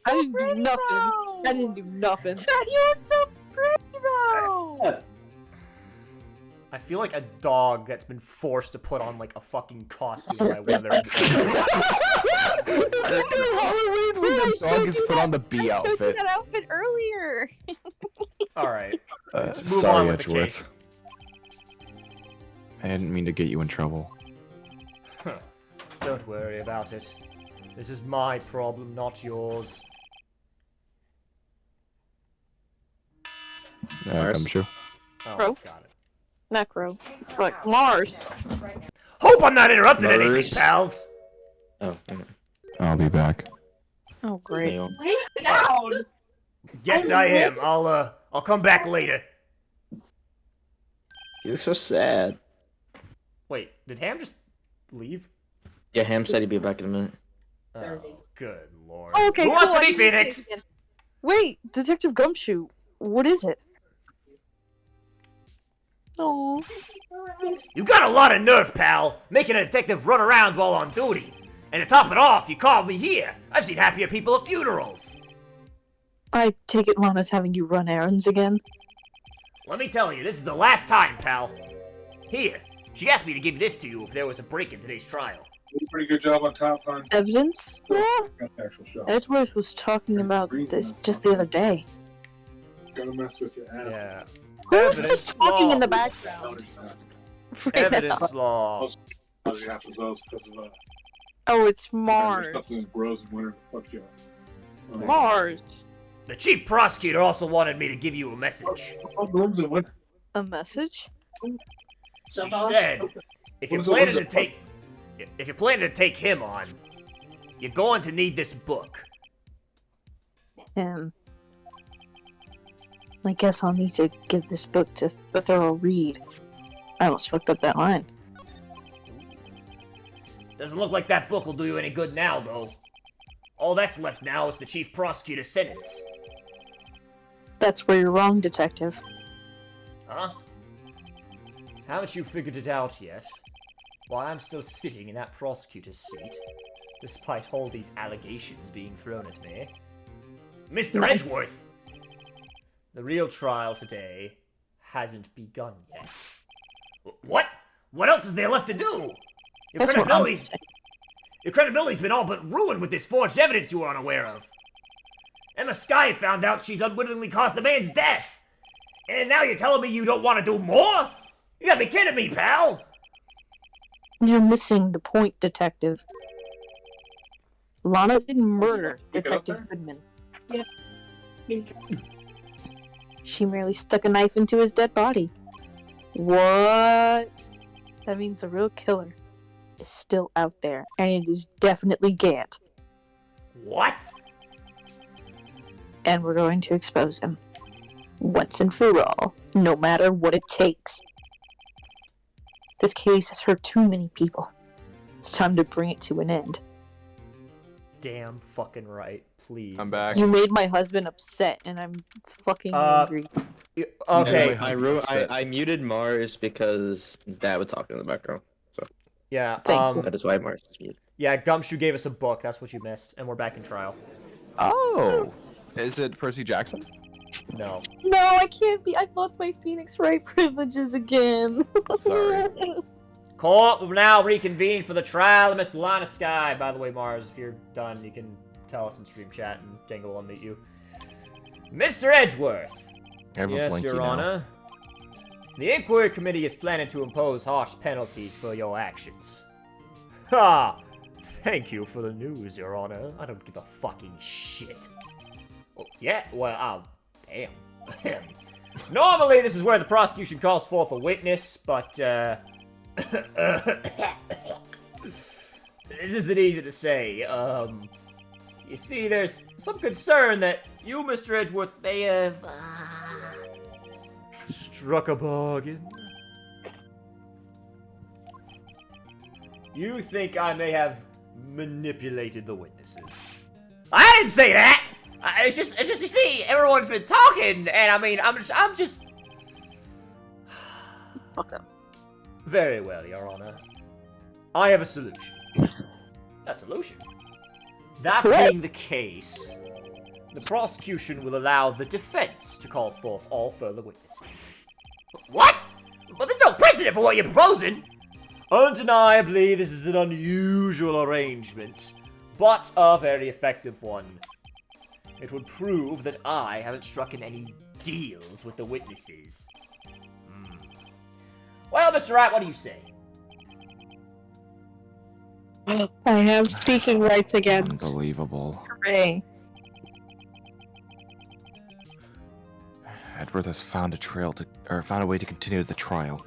so I didn't do pretty, nothing. though. I didn't do nothing. You look so pretty, though. I feel like a dog that's been forced to put on like a fucking costume by one of their Halloween when the dog is put on the bee I showed you outfit. that outfit earlier. Alright. Let's move on with the case. I didn't mean to get you in trouble. Don't worry about it. This is my problem, not yours. Gumshoe. Oh, Bro. got it. Necro. Like Mars. Hope I'm not interrupting anything, Murders. pals! Oh, I'll be back. Oh great. Neil. Yes, I am. I'll come back later. You look so sad. Wait, did Ham just leave? Yeah, Ham said he'd be back in a minute. Oh, good lord. Okay, Who wants cool, to I be can see it Phoenix? again. Wait, Detective Gumshoe. What is it? Oh. You got a lot of nerve, pal, making a detective run around while on duty. And to top it off, you called me here. I've seen happier people at funerals. I take it Lana's having you run errands again? Let me tell you, this is the last time, pal. Here, she asked me to give this to you if there was a break in today's trial. Pretty good job on top, hon. Evidence? Yeah. Got the actual shot. Edgeworth was talking about this just the other day. Gotta mess with your ass. Yeah. Who's Evidence just talking in the law. background? Evidence law. Half of those because of Oh, it's Mars. stuff that grows in winter. Fuck you. Mars. The chief prosecutor also wanted me to give you a message. Oh, blooms in winter. A message? She said, if you're planning to take him on, you're going to need this book. I guess I'll need to give this book to a thorough read. I almost fucked up that line. Doesn't look like that book will do you any good now, though. All that's left now is the chief prosecutor's sentence. That's where you're wrong, Detective. Huh? Haven't you figured it out yet? Why I'm still sitting in that prosecutor's seat, despite all these allegations being thrown at me. Mr. No. Edgeworth! The real trial today hasn't begun yet. What? What else is there left to do? Your That's what I'm credibility's... Your credibility's been all but ruined with this forged evidence you were unaware of. Emma Skye found out she's unwittingly caused a man's death. And now you're telling me you don't want to do more? You gotta be kidding me, pal! You're missing the point, Detective. Lana didn't murder Pick it up Detective there? Goodman. She merely stuck a knife into his dead body. What? That means the real killer is still out there, and it is definitely Gant. What? And we're going to expose him. Once and for all, no matter what it takes. This case has hurt too many people. It's time to bring it to an end. Damn fucking right, please. I'm back. You made my husband upset, and I'm fucking angry. Okay. I muted Mars because his dad was talking in the background. So Yeah, Thank you. that is why Mars is muted. yeah, Gumshoe gave us a book, that's what you missed, and we're back in trial. Oh! Is it Percy Jackson? No. No, I can't be. I've lost my Phoenix Wright privileges again. Sorry. Court will now reconvene for the trial of Miss Lana Skye. By the way, Mars, if you're done, you can tell us in stream chat and Dangle will unmute you. Mr. Edgeworth. I have a Yes, blankie Your now. Honor. The Inquiry Committee is planning to impose harsh penalties for your actions. Ha! Thank you for the news, Your Honor. I don't give a fucking shit. Oh, yeah, well, damn. Normally, this is where the prosecution calls forth a witness, but, this isn't easy to say. You see, there's some concern that you, Mr. Edgeworth, may have, struck a bargain. You think I may have manipulated the witnesses. I didn't say that! It's just, you see, everyone's been talking, and I mean, I'm just... Fuck up. Very well, Your Honor. I have a solution. A solution? That What? being the case, the prosecution will allow the defense to call forth all further witnesses. What? But there's no precedent for what you're proposing! Undeniably, this is an unusual arrangement, but a very effective one. It would prove that I haven't struck in any deals with the witnesses. Well, Mr. Wright, what do you say? I have speaking rights again. Unbelievable. Hooray. Edgeworth has found found a way to continue the trial.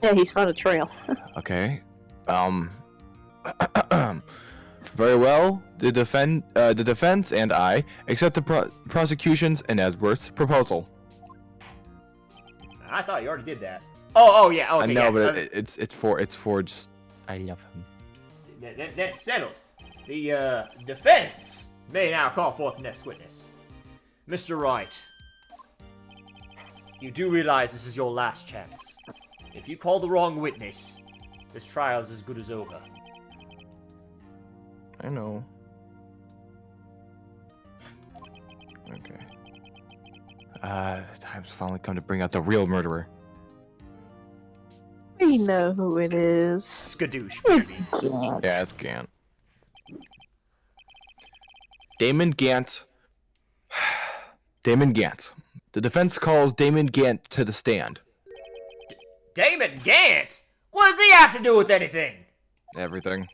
Yeah, he's found a trail. Okay. Very well. The defense and I accept the prosecution's and Edgeworth's proposal. I thought you already did that. Oh, yeah, okay, No, yeah. but it's for just I love him. That's settled. The defense may now call forth the next witness. Mr. Wright, you do realize this is your last chance. If you call the wrong witness, this trial is as good as over. I know. Okay. The time's finally come to bring out the real murderer. We know who it is. Skadoosh, It's baby. Gant. Yeah, it's Gant. Damon Gant. Damon Gant. The defense calls Damon Gant to the stand. Damon Gant? What does he have to do with anything? Everything.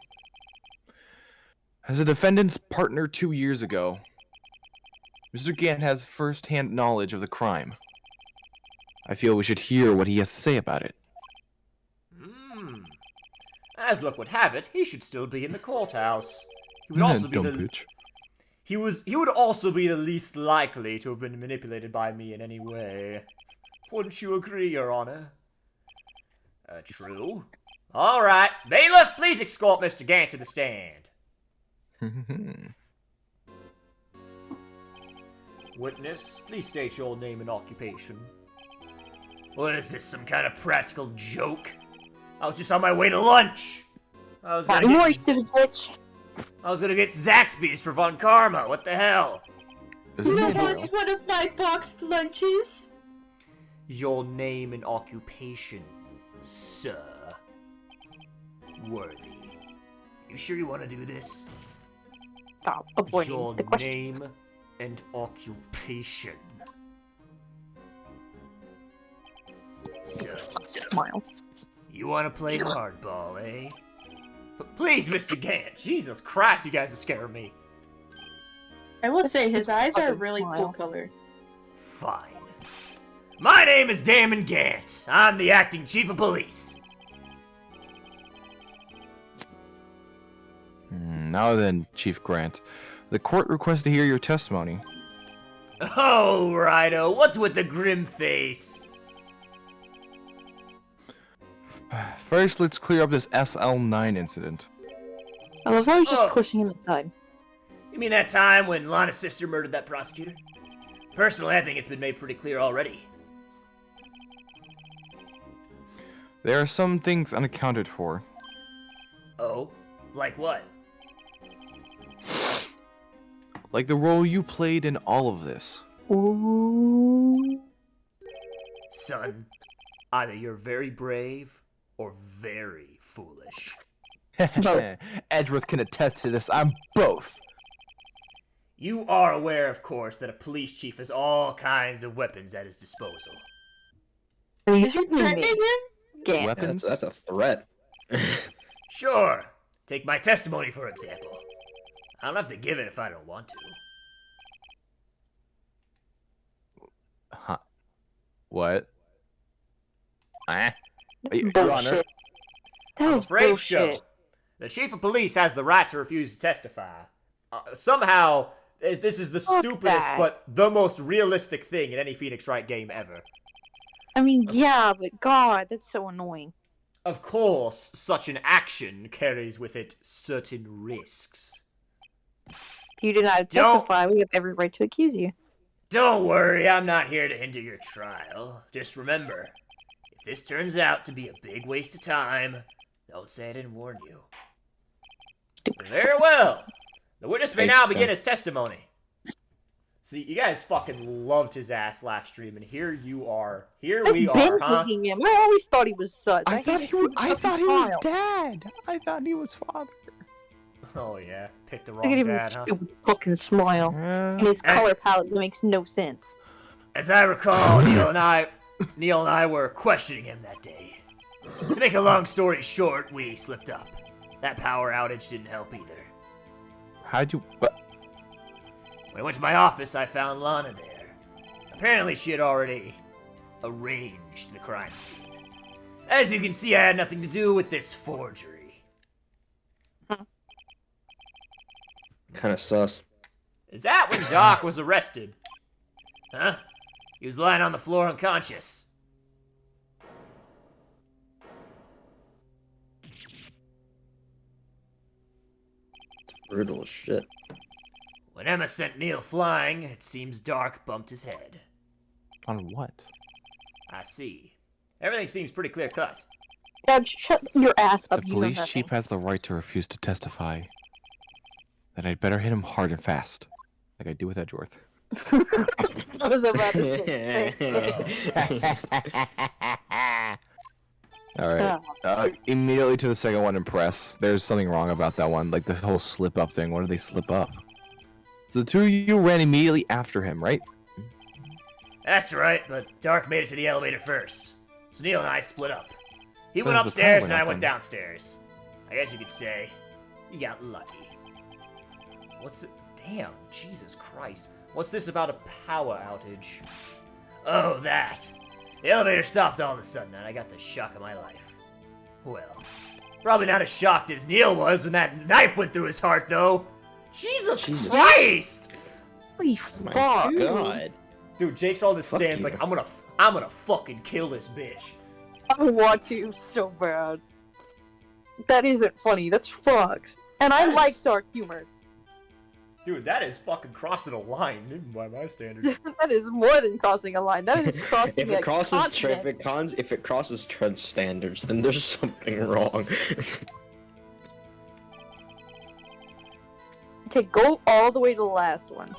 As a defendant's partner 2 years ago, Mr. Gant has first-hand knowledge of the crime. I feel we should hear what he has to say about it. As luck would have it, he should still be in the courthouse. He would also be Dumb the bitch. he would also be the least likely to have been manipulated by me in any way. Wouldn't you agree, Your Honor? True. All right, bailiff, please escort Mr. Gant to the stand. Witness, please state your name and occupation. What is this, some kind of practical joke? I was just on my way to lunch. I was gonna More get bitch. Zaxby's for Von Karma. What the hell? Is it You know real? what's one of my boxed lunches? Your name and occupation, sir. Worthy. You sure you want to do this? Stop avoiding Your the question. name and occupation. So, Smile. you want to play hardball, eh? But please, Mr. Gant. Jesus Christ, you guys are scaring me. I will say his eyes are Fucking really smile. cool color. Fine. My name is Damon Gant. I'm the acting chief of police. Now then, Chief Grant, the court requests to hear your testimony. Oh, righto. What's with the grim face? First, let's clear up this SL9 incident. I love how he's just Oh. pushing him aside. You mean that time when Lana's sister murdered that prosecutor? Personally, I think it's been made pretty clear already. There are some things unaccounted for. Oh? Like what? Like the role you played in all of this. Ooh. Son, either you're very brave or very foolish. Both. Edgeworth can attest to this. I'm both. You are aware, of course, that a police chief has all kinds of weapons at his disposal. Are you Is he threatening threatening me? him? Gant. Weapons? That's a threat. Sure. Take my testimony, for example. I don't have to give it if I don't want to. Huh. What? Eh? That's Your bullshit. Honor. That I'm is afraid bullshit. so. The chief of police has the right to refuse to testify. Somehow, this is the Fuck stupidest that. but the most realistic thing in any Phoenix Wright game ever. I mean, yeah, but God, that's so annoying. Of course, such an action carries with it certain risks. If you did not Don't- testify, we have every right to accuse you. Don't worry, I'm not here to hinder your trial. Just remember, if this turns out to be a big waste of time, don't say I didn't warn you. Stupid. Very well. The witness may Thanks, now sir. begin his testimony. See, you guys fucking loved his ass last stream, and here you are. Here I've we been are, huh? hating him. I always thought he was sus. I thought hated he was. him I fucking thought he was child. dad. I thought he was father. Oh yeah, picked the Look at wrong him dad, huh? stupid fucking smile. And his Hey. color palette that makes no sense. As I recall, Neil and I were questioning him that day. To make a long story short, we slipped up. That power outage didn't help either. How'd you? But When I went to my office, I found Lana there. Apparently, she had already arranged the crime scene. As you can see, I had nothing to do with this forgery. Kind of sus. Is that when Doc was arrested? Huh? He was lying on the floor unconscious. It's brutal as shit. When Emma sent Neil flying, it seems Dark bumped his head. on what? I see. Everything seems pretty clear cut. Dad, shut your ass up. The You know police nothing. chief has the right to refuse to testify. Then I'd better hit him hard and fast, like I do with Edgeworth. I was about to say. All right. Immediately to the second one, impress. There's something wrong about that one. Like this whole slip up thing. What did they slip up? So the two of you ran immediately after him, right? That's right, but Dark made it to the elevator first. So Neil and I split up. He went Well, the upstairs power and I went went then. downstairs. I guess you could say, you got lucky. What's it? Damn, Jesus Christ. What's this about a power outage? Oh, that. The elevator stopped all of a sudden and I got the shock of my life. Well, probably not as shocked as Neil was when that knife went through his heart, though. Jesus Jesus. Christ! Holy My fuck. God. Dude, Jake's all this Fuck stands you. like, I'm gonna fucking kill this bitch. I want to so bad. That isn't funny. That's fucked. And I That is- like dark humor. Dude, that is fucking crossing a line by my standards. That is more than crossing a line. That is crossing If it a crosses continent. traffic cons, if it crosses tread standards, then there's something wrong. Okay, go all the way to the last one.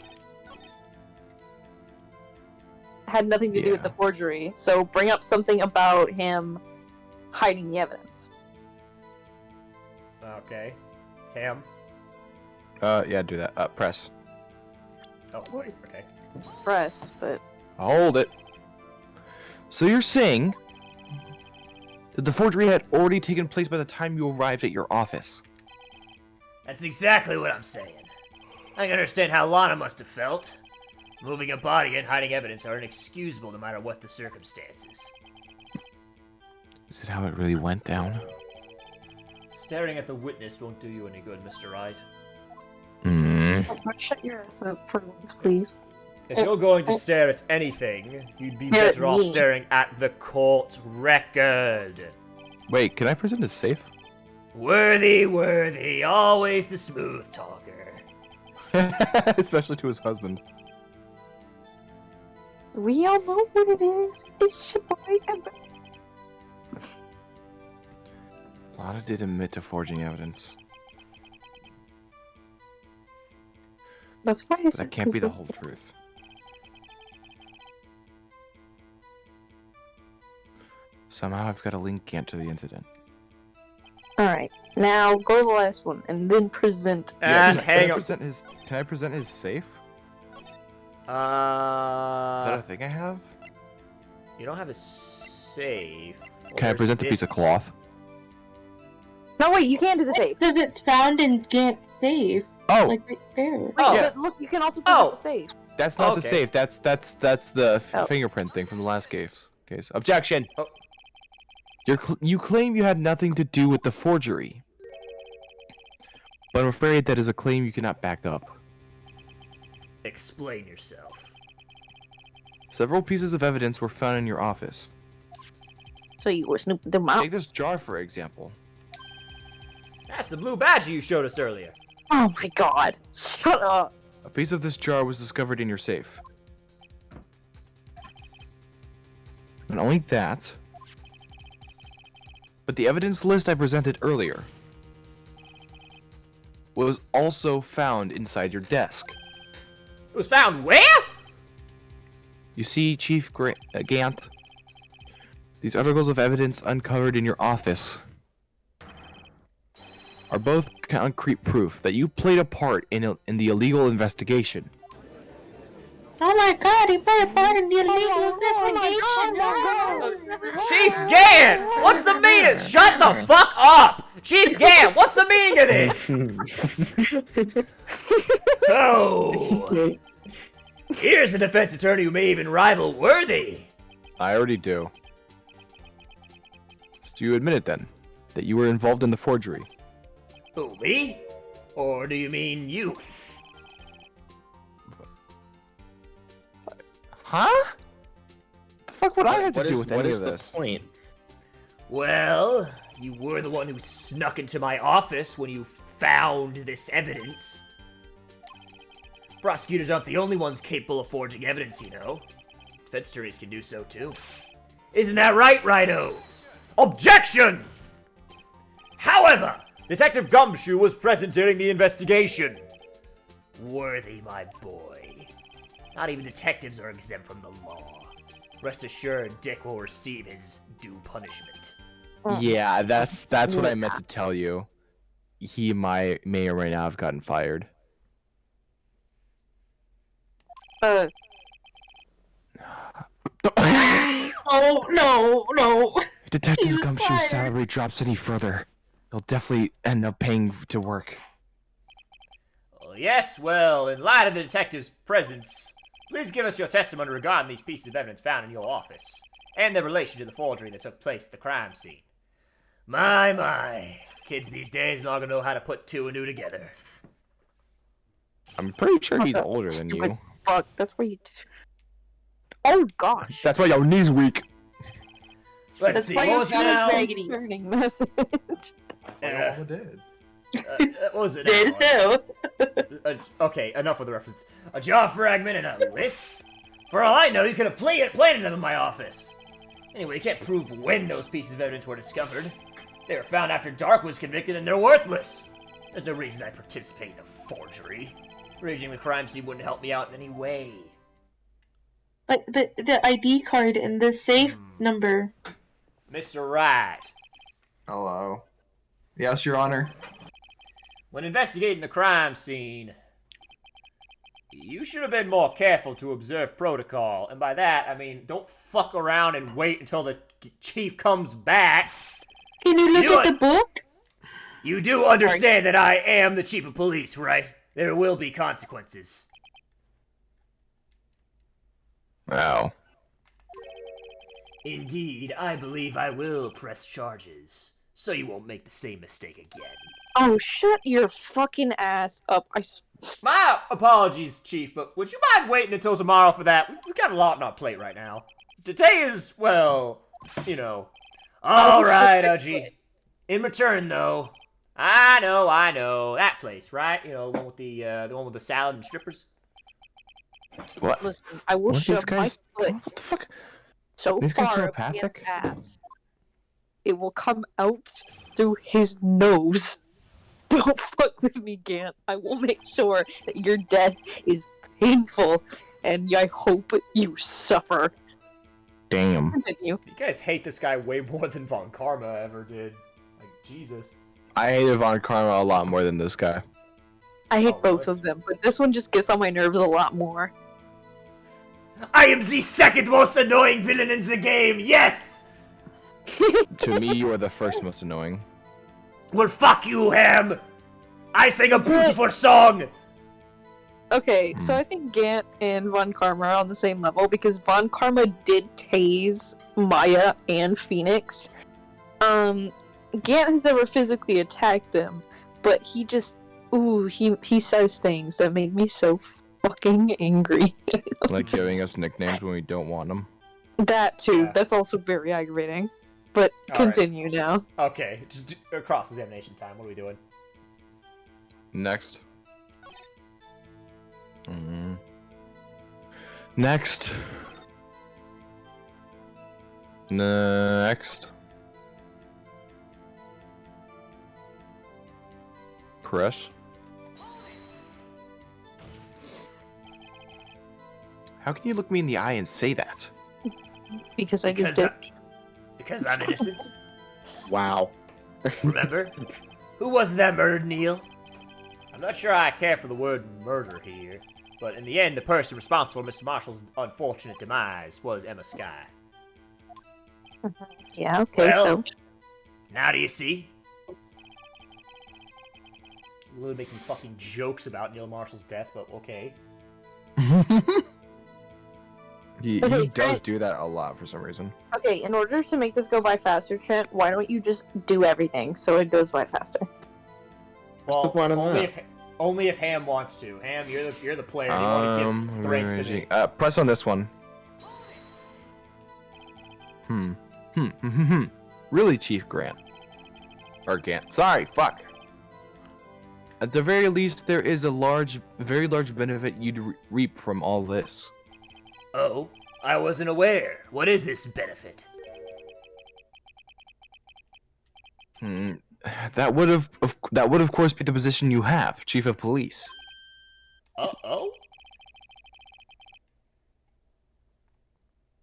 Had nothing to do with Yeah. the forgery, so bring up something about him hiding the evidence. Okay. Cam. Yeah, do that. Press. Oh, wait, okay. Press, but Hold it. So you're saying that the forgery had already taken place by the time you arrived at your office? That's exactly what I'm saying. I can understand how Lana must have felt. Moving a body and hiding evidence are inexcusable no matter what the circumstances. Is it how it really went down? Staring at the witness won't do you any good, Mr. Wright. Hmm. shut your ass up for once, please. If you're going to stare at anything, you'd be Stare at better off me. staring at the court record. Wait, can I present as safe? Worthy, always the smooth talker. Especially to his husband. We all know what it is. It's your boy Ember. Lana did admit to forging evidence. That's why I But said that can't be the present. whole truth. Somehow I've got to link Gant to the incident. Alright, now go to the last one and then present. And can hang I on. present his? Can I present his safe? Is that Uh, a thing I have? you don't have a safe. Well, Can I there's present a this- piece of cloth? No, wait, you can't do the safe. Because it's found in Gant's safe, Oh, like right there. Wait, Oh. but look, you can also present Oh. the safe. that's not the Okay. safe. That's the Oh. fingerprint thing from the last case. Objection. Oh. You claim you had nothing to do with the forgery, but I'm afraid that is a claim you cannot back up. Explain yourself. Several pieces of evidence were found in your office. So you were snooping them out. Take this jar for example. That's the blue badge you showed us earlier. Oh my god. Shut up. A piece of this jar was discovered in your safe. Not only that, but the evidence list I presented earlier was also found inside your desk. was found where? You see, Chief Gant, these articles of evidence uncovered in your office are both concrete proof that you played a part in the illegal investigation. Oh my god, he played a part in the illegal investigation! Chief Gant! What's the meaning? Shut the fuck up! Chief Gant, what's the meaning of this? Oh! Here's a defense attorney who may even rival Worthy. I already do. So do you admit it then, that you were involved in the forgery? Who, me? Or do you mean you? Huh? The fuck would I have to What do is with any of the this? point? Well, you were the one who snuck into my office when you found this evidence. Prosecutors aren't the only ones capable of forging evidence, you know. Defense attorneys can do so too. Isn't that right, Righto? Objection! However, Detective Gumshoe was present during the investigation. Worthy, my boy. Not even detectives are exempt from the law. Rest assured, Dick will receive his due punishment. Yeah, that's what I meant to tell you. He may or may not have gotten fired. Oh, no. Detective He's Gumshoe's fired. salary drops any further, he'll definitely end up paying to work. Yes, well, in light of the detective's presence, please give us your testimony regarding these pieces of evidence found in your office, and their relation to the forgery that took place at the crime scene. My. Kids these days not gonna know how to put two and two together. I'm pretty sure he's What the older than stupid you. Fuck, that's where you. Oh gosh. That's why your knee's weak. Let's That's see, why what you was it got now? a concerning message. Dead. What was it Did now? too. Okay, enough with the reference. A jaw fragment and a list? For all I know, you could have planted them in my office. Anyway, you can't prove when those pieces of evidence were discovered. They were found after Dark was convicted and they're worthless. There's no reason I participate in a forgery. Raging the crime scene wouldn't help me out in any way. But the ID card and the safe number. Mr. Wright, Hello. Yes, Your Honor. when investigating the crime scene, you should have been more careful to observe protocol. And by that, I mean, don't fuck around and wait until the chief comes back. Can you look You know at the book? You do understand that I am the chief of police, right? There will be consequences. Wow. Indeed, I believe I will press charges, so you won't make the same mistake again. Oh, shut your fucking ass up. My apologies, Chief, but would you mind waiting until tomorrow for that? We've got a lot on our plate right now. Today is, well, you know. Alright, Udgy. In return, though, I know, that place, right? You know, the one with the salad and strippers? What? Listen, I will What are these shove my guys? foot What the fuck? so These guys far up his telepathic? ass. It will come out through his nose. Don't fuck with me, Gant. I will make sure that your death is painful, and I hope you suffer. Damn. Continue. You guys hate this guy way more than Von Karma ever did. Like, Jesus. I hated Von Karma a lot more than this guy. I hate Oh, both really? of them, but this one just gets on my nerves a lot more. I am the second most annoying villain in the game, yes! To me, you are the first most annoying. Well, fuck you, Ham! I sang a beautiful song! Okay, so I think Gant and Von Karma are on the same level because Von Karma did tase Maya and Phoenix. Gant has never physically attacked them, but he just he says things that make me so fucking angry. Like giving us nicknames when we don't want them. That too. Yeah. That's also very aggravating. But All right. continue now. Okay, just cross-examination time. What are we doing? Next. Next. Next. Press. How can you look me in the eye and say that? Because I just did. Because I'm innocent. Wow. Remember? Who was that murdered Neil? I'm not sure I care for the word murder here, but in the end, the person responsible for Mr. Marshall's unfortunate demise was Emma Skye. Yeah, okay, Well, so. Now do you see? Literally making fucking jokes about Neil Marshall's death, but okay. He Okay, does Trent. do that a lot for some reason. Okay, in order to make this go by faster, Trent, why don't you just do everything so it goes by faster? What's the point of that? Only if Ham wants to. Ham, you're the player. You want to give the reins to me. Press on this one. Really, Chief Grant. Or Gant. Sorry, fuck. At the very least, there is a very large benefit you'd reap from all this. Oh, I wasn't aware. What is this benefit? That would of course be the position you have, Chief of Police. Oh?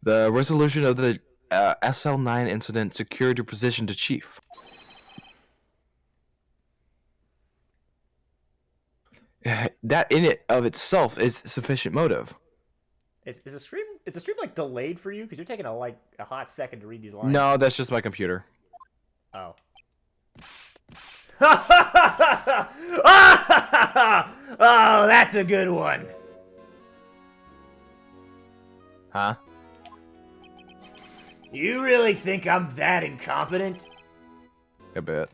The resolution of the SL9 incident secured your position to Chief. That in it of itself is sufficient motive. Is the stream like delayed for you? Because you're taking a hot second to read these lines. No, that's just my computer. Oh. Oh, that's a good one. Huh? You really think I'm that incompetent? A bit.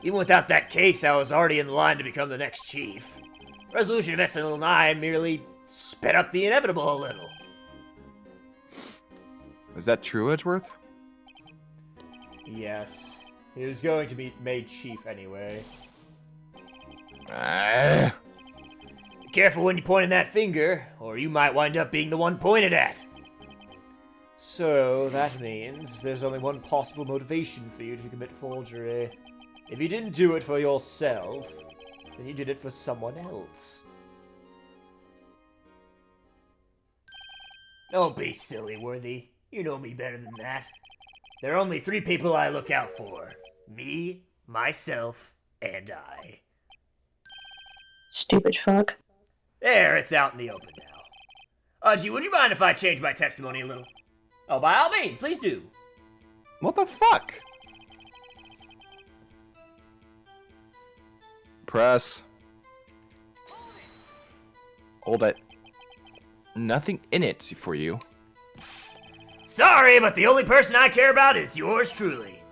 Even without that case, I was already in line to become the next chief. Resolution of SL9 merely sped up the inevitable a little. Is that true, Edgeworth? Yes. He was going to be made chief anyway. Ah. Be careful when you point that finger, or you might wind up being the one pointed at. So, that means there's only one possible motivation for you to commit forgery. If you didn't do it for yourself, then you did it for someone else. Don't be silly, Worthy. You know me better than that. There are only 3 people I look out for. Me, myself, and I. Stupid fuck. There, it's out in the open now. Gee, would you mind if I change my testimony a little? Oh, by all means, please do. What the fuck? Press. Hold it. Nothing in it for you. Sorry, but the only person I care about is yours truly.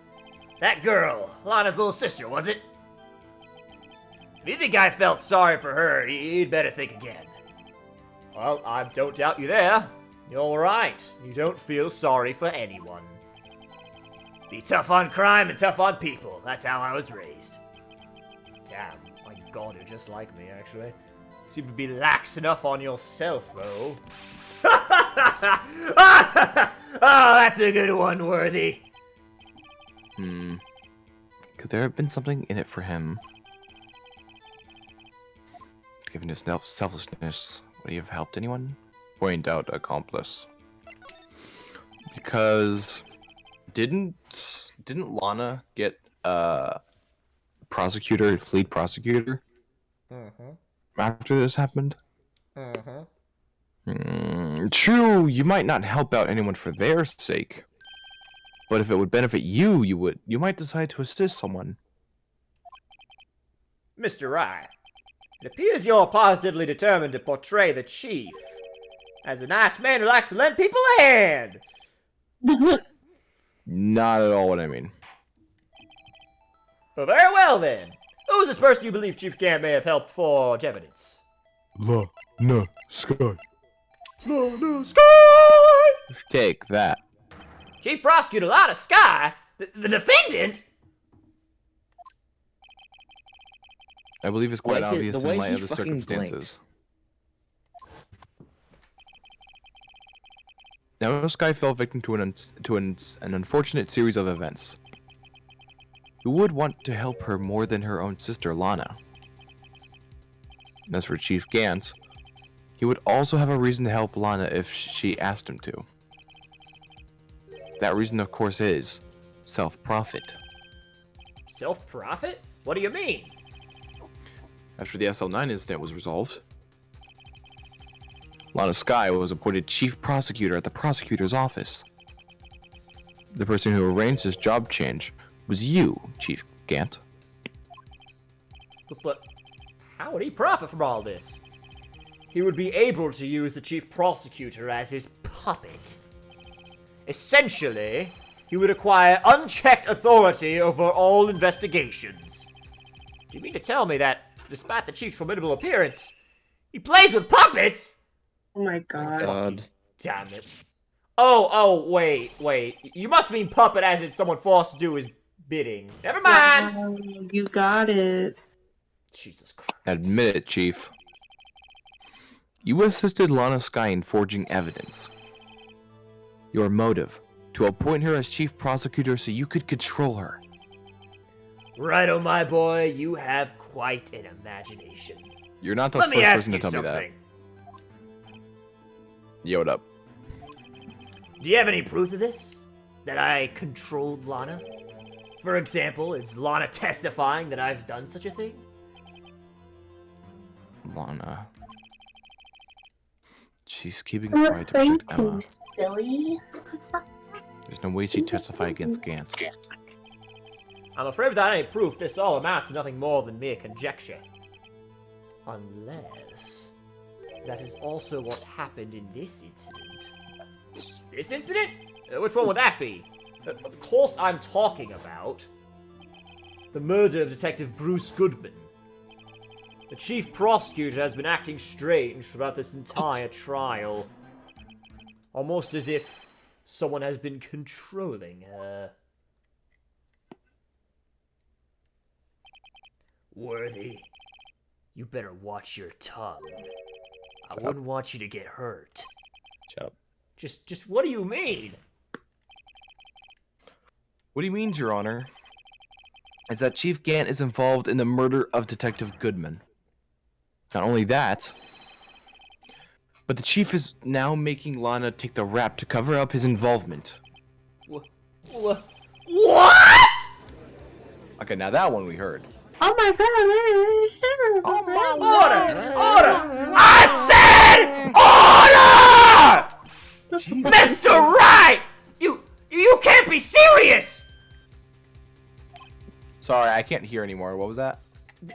That girl, Lana's little sister, was it? If you think I felt sorry for her, you'd better think again. Well, I don't doubt you there. You're right. You don't feel sorry for anyone. Be tough on crime and tough on people. That's how I was raised. Damn, my god, you're just like me, actually. You seem to be lax enough on yourself, though. Oh, that's a good one, Worthy. Could there have been something in it for him? Given his selfishness, would he have helped anyone? Point out accomplice. Because didn't Lana get lead prosecutor after this happened? True, you might not help out anyone for their sake, but if it would benefit you, you might decide to assist someone. Mr. Wright, it appears you're positively determined to portray the chief as a nice man who likes to lend people a hand. Not at all what I mean. Well, very well then. Who's this person you believe Chief Gant may have helped forge evidence? Lana Skye. Lana Skye! Take that. Chief Prosecutor Lana Skye? The defendant? I believe it's quite Like obvious the way in light he of the fucking circumstances. Now, Skye fell victim to an unfortunate series of events. Who would want to help her more than her own sister, Lana? And as for Chief Gant, he would also have a reason to help Lana if she asked him to. That reason, of course, is self-profit. Self-profit? What do you mean? After the SL9 incident was resolved, Lana Skye was appointed chief prosecutor at the prosecutor's office. The person who arranged this job change was you, Chief Gant. But how would he profit from all this? He would be able to use the chief prosecutor as his puppet. Essentially, he would acquire unchecked authority over all investigations. Do you mean to tell me that, despite the chief's formidable appearance, he plays with puppets? Oh my god. God. Damn it. Oh, wait. You must mean puppet as in someone forced to do his bidding. Never mind! Wow, you got it. Jesus Christ. Admit it, Chief. You assisted Lana Skye in forging evidence. Your motive, to appoint her as chief prosecutor so you could control her. Righto, my boy, you have quite an imagination. You're not the Let first me ask person to you tell something. me that. Yo, what up? Do you have any proof of this? That I controlled Lana? For example, is Lana testifying that I've done such a thing? Lana. She's keeping I'm quiet to afraid protect Emma. to, silly. There's no way she'd testify against Gant. I'm afraid without any proof, this all amounts to nothing more than mere conjecture. Unless... that is also what happened in this incident. This incident? Which one would that be? Of course I'm talking about the murder of Detective Bruce Goodman. The chief prosecutor has been acting strange throughout this entire trial. Almost as if someone has been controlling her. Worthy, you better watch your tongue. I wouldn't want you to get hurt. Shut up. Just what do you mean? What he means, Your Honor, is that Chief Gant is involved in the murder of Detective Goodman. Not only that, but the Chief is now making Lana take the rap to cover up his involvement. What? Okay, now that one we heard. Oh my god. Order! I said order! Mr. Wright! You can't be serious! Sorry, I can't hear anymore. What was that?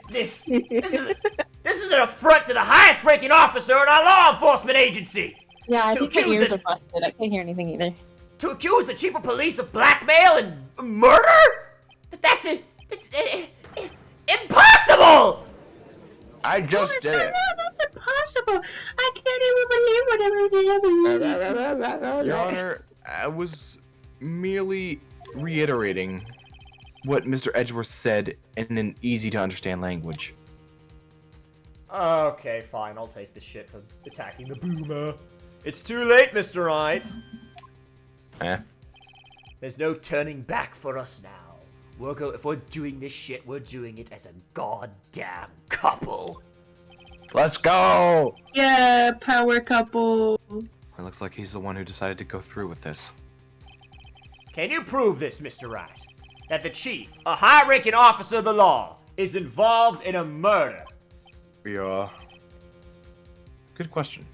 This is an affront to the highest ranking officer in our law enforcement agency! Yeah, I To think my accuse ears the- are busted. I can't hear anything either. To accuse the chief of police of blackmail and murder? That's impossible! I just did it. That's impossible. I can't even believe whatever. Your Honor, I was merely reiterating what Mr. Edgeworth said in an easy-to-understand language. Okay, fine, I'll take this shit for attacking the boomer. It's too late, Mr. Wright. There's no turning back for us now. If we're doing this shit, we're doing it as a goddamn couple. Let's go! Yeah, power couple. It looks like he's the one who decided to go through with this. Can you prove this, Mr. Wright? That the chief, a high-ranking officer of the law, is involved in a murder? Yeah. Good question.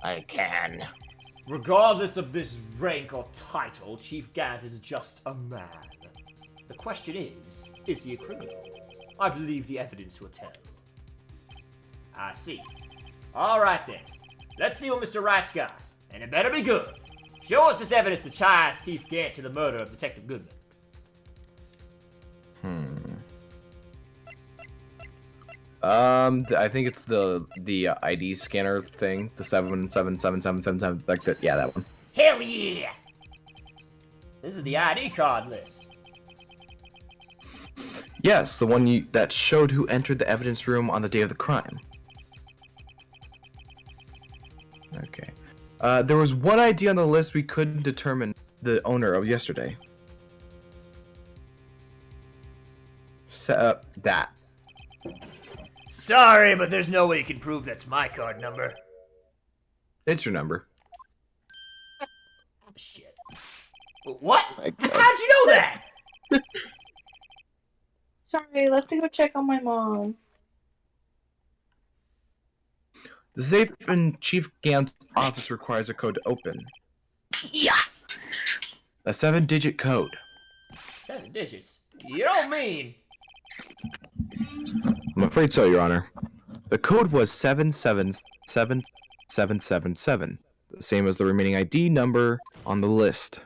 I can. Regardless of this rank or title, Chief Gant is just a man. The question is he a criminal? I believe the evidence will tell. I see. Alright then. Let's see what Mr. Wright's got. And it better be good. Show us this evidence that ties Chief Gant to the murder of Detective Goodman. I think it's the ID scanner thing, the 77777, like that. Yeah, that one. Hell yeah! This is the ID card list. Yes, the one that showed who entered the evidence room on the day of the crime. Okay. There was one ID on the list we couldn't determine the owner of yesterday. Set up that. Sorry, but there's no way you can prove that's my card number. It's your number. Shit. What? My God. How'd you know that? Sorry, I left to go check on my mom. The safe in Chief Gant's office requires a code to open. Yeah. A 7-digit code. 7 digits? You don't mean... I'm afraid so, Your Honor. The code was 777777, the same as the remaining ID number on the list.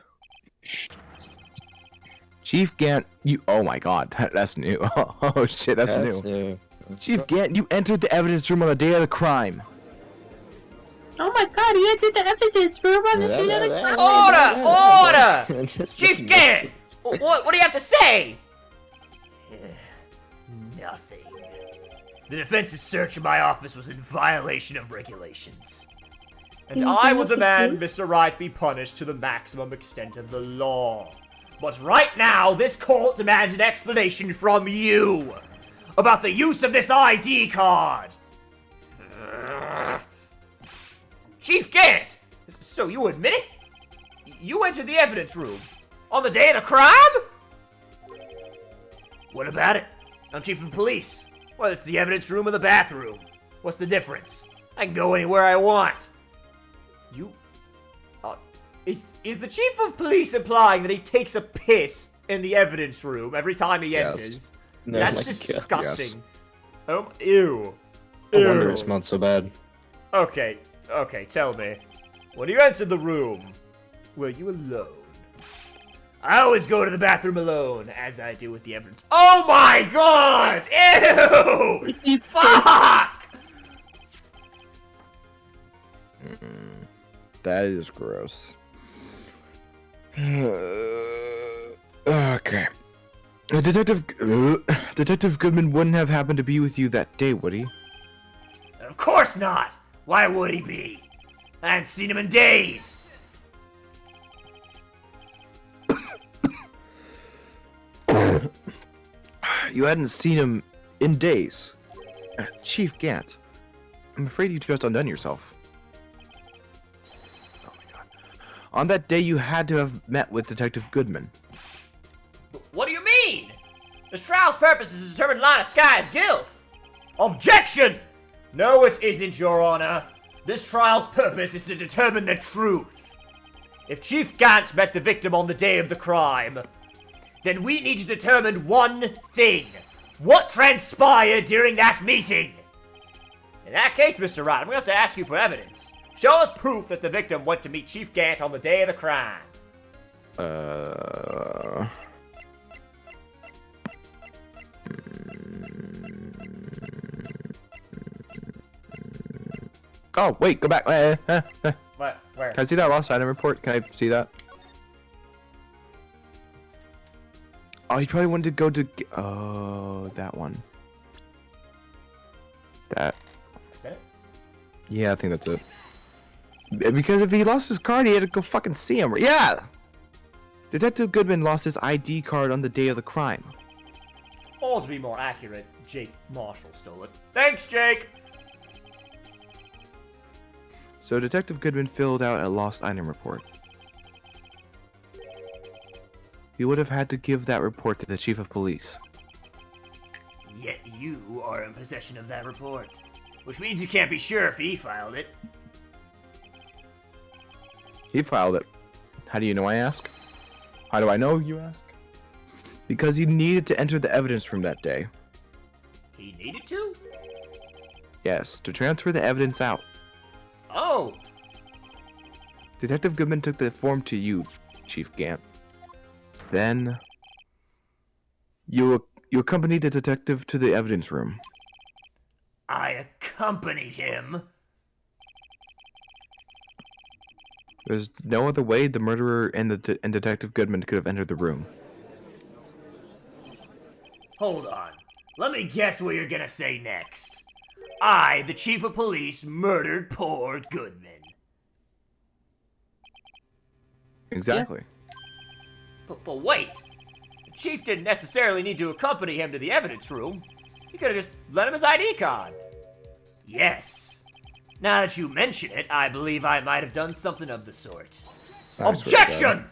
Chief Gant, you... Oh my god, that's new. Oh shit, that's new. Chief Gant, you entered the evidence room on the day of the crime. Oh my god, he entered the evidence room on the scene of the crime! Order! Chief Gant! What do you have to say? Nothing. The defense's search of my office was in violation of regulations. And I will demand Mr. Wright be punished to the maximum extent of the law. But right now, this court demands an explanation from you about the use of this ID card. Chief Gant! So you admit it? You entered the evidence room on the day of the crime? What about it? I'm chief of police. Whether it's the evidence room or the bathroom. What's the difference? I can go anywhere I want. You... Is the chief of police implying that he takes a piss in the evidence room every time he enters? No, That's my disgusting. Ew. I wonder it smells so bad. Okay, tell me. When you entered the room, were you alone? I always go to the bathroom alone, as I do with the evidence. Oh my god! Ew! Fuck! That is gross. Okay. Detective Goodman wouldn't have happened to be with you that day, would he? Of course not! Why would he be? I hadn't seen him in days! You hadn't seen him in days. Chief Gant, I'm afraid you just undone yourself. Oh my god. On that day, you had to have met with Detective Goodman. What do you mean? This trial's purpose is to determine Lana Sky's guilt! Objection! No, it isn't, Your Honor. This trial's purpose is to determine the truth. If Chief Gant met the victim on the day of the crime, then we need to determine one thing. What transpired during that meeting? In that case, Mr. Wright, I'm going to have to ask you for evidence. Show us proof that the victim went to meet Chief Gant on the day of the crime. Oh, wait, go back. What? Where? Can I see that lost item report? Can I see that? Oh, he probably wanted to go to... Oh, that one. That. Is that it? Yeah, I think that's it. Because if he lost his card, he had to go fucking see him. Yeah! Detective Goodman lost his ID card on the day of the crime. Or to be more accurate, Jake Marshall stole it. Thanks, Jake! So Detective Goodman filled out a lost item report. He would have had to give that report to the chief of police. Yet you are in possession of that report. Which means you can't be sure if he filed it. He filed it. How do you know, I ask? How do I know, you ask? Because he needed to enter the evidence room that day. He needed to? Yes, to transfer the evidence out. Oh! Detective Goodman took the form to you, Chief Gant. Then... You accompanied the detective to the evidence room. I accompanied him? There's no other way the murderer and Detective Goodman could have entered the room. Hold on. Let me guess what you're gonna say next. I, the chief of police, murdered poor Goodman. Exactly. But wait. The chief didn't necessarily need to accompany him to the evidence room. You could have just lent him his ID card. Yes. Now that you mention it, I believe I might have done something of the sort. Objection!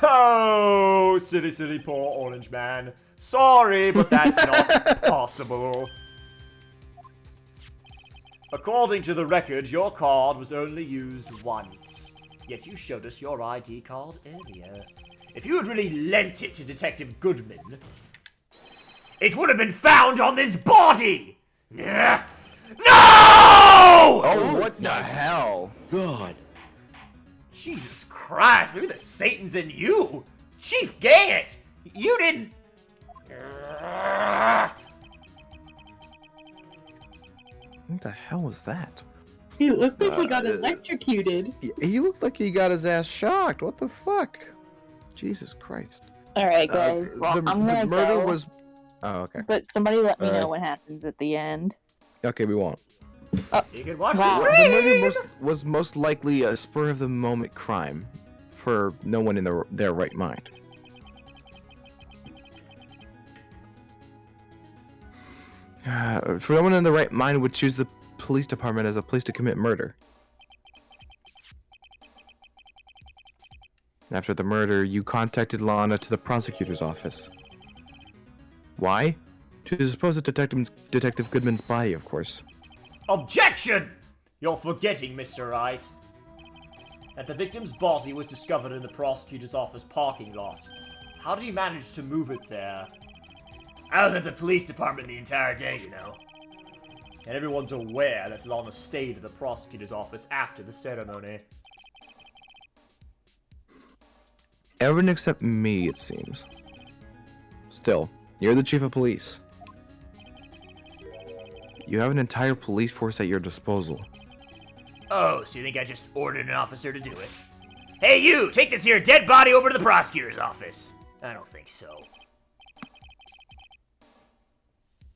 Oh, silly poor orange man. Sorry, but that's not possible. According to the record, your card was only used once. Yet you showed us your ID card earlier. If you had really lent it to Detective Goodman, it would have been found on this body! No! Oh, what the hell? God. Jesus Christ, maybe the Satan's in you! Chief Gant! You didn't... What the hell was that? He looked like he got electrocuted. He looked like he got his ass shocked. What the fuck? Jesus Christ. Alright, guys. Well, the I'm gonna murder go, was. Oh, okay. but somebody let me know Alright. what happens at the end. Okay, we won't. You can watch Wow. the The murder was most likely a spur of the moment crime for no one in their right mind. For no one in the right mind would choose the police department as a place to commit murder. After the murder, you contacted Lana to the prosecutor's office. Why? To dispose of Detective Goodman's body, of course. Objection! You're forgetting, Mr. Wright, that the victim's body was discovered in the prosecutor's office parking lot. How did you manage to move it there? I was at the police department the entire day, you know. And everyone's aware that Lana stayed at the prosecutor's office after the ceremony. Everyone except me, it seems. Still, you're the chief of police. You have an entire police force at your disposal. Oh, so you think I just ordered an officer to do it? Hey you, take this here dead body over to the prosecutor's office. I don't think so.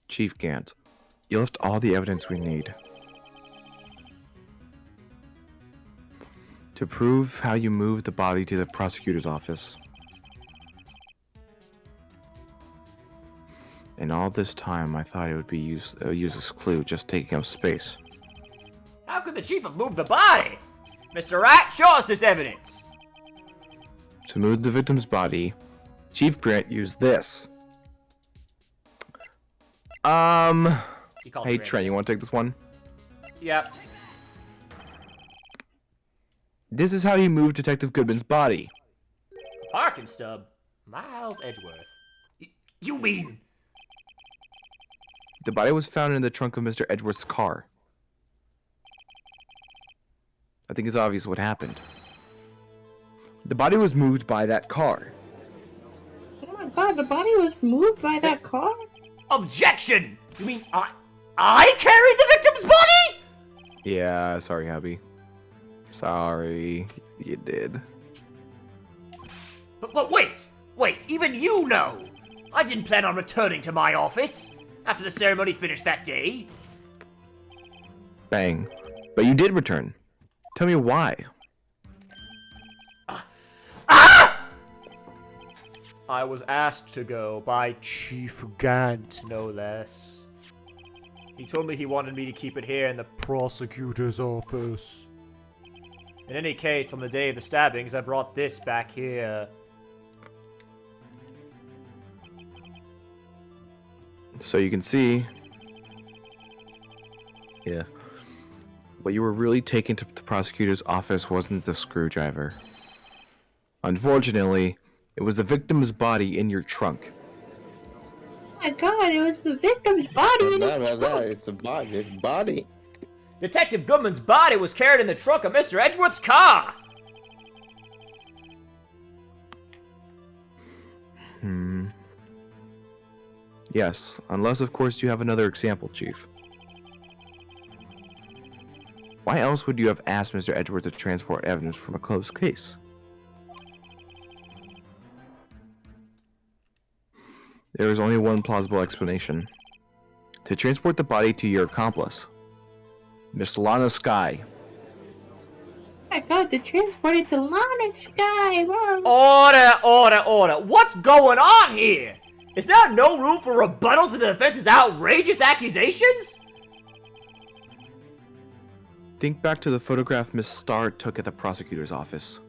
Chief Gant, you left all the evidence we need. To prove how you moved the body to the prosecutor's office. And all this time, I thought it would be a useless clue, just taking up space. How could the chief have moved the body? Mr. Wright, show us this evidence. To move the victim's body, Chief Grant used this. He called Hey Grant. Trent, you want to take this one? Yep. This is how you moved Detective Goodman's body. Parking stub. Miles Edgeworth. You mean... The body was found in the trunk of Mr. Edgeworth's car. I think it's obvious what happened. The body was moved by that car. Oh my god, the body was moved by that car? Objection! You mean I carried the victim's body? Yeah, sorry, Abby. Sorry, you did. But wait! Wait, even you know! I didn't plan on returning to my office after the ceremony finished that day. Bang. But you did return. Tell me why. I was asked to go by Chief Gant, no less. He told me he wanted me to keep it here in the prosecutor's office. In any case, on the day of the stabbings, I brought this back here. So you can see... Yeah. What you were really taking to the prosecutor's office wasn't the screwdriver. Unfortunately, it was the victim's body in your trunk. Oh my god, it was the victim's body in his trunk. It's a body. Detective Goodman's body was carried in the trunk of Mr. Edgeworth's car! Yes, unless of course you have another example, Chief. Why else would you have asked Mr. Edgeworth to transport evidence from a closed case? There is only one plausible explanation. To transport the body to your accomplice, Miss Lana Sky. Oh my god, they transported to Lana Sky, wow. Order! What's going on here? Is there no room for rebuttal to the defense's outrageous accusations? Think back to the photograph Miss Starr took at the prosecutor's office.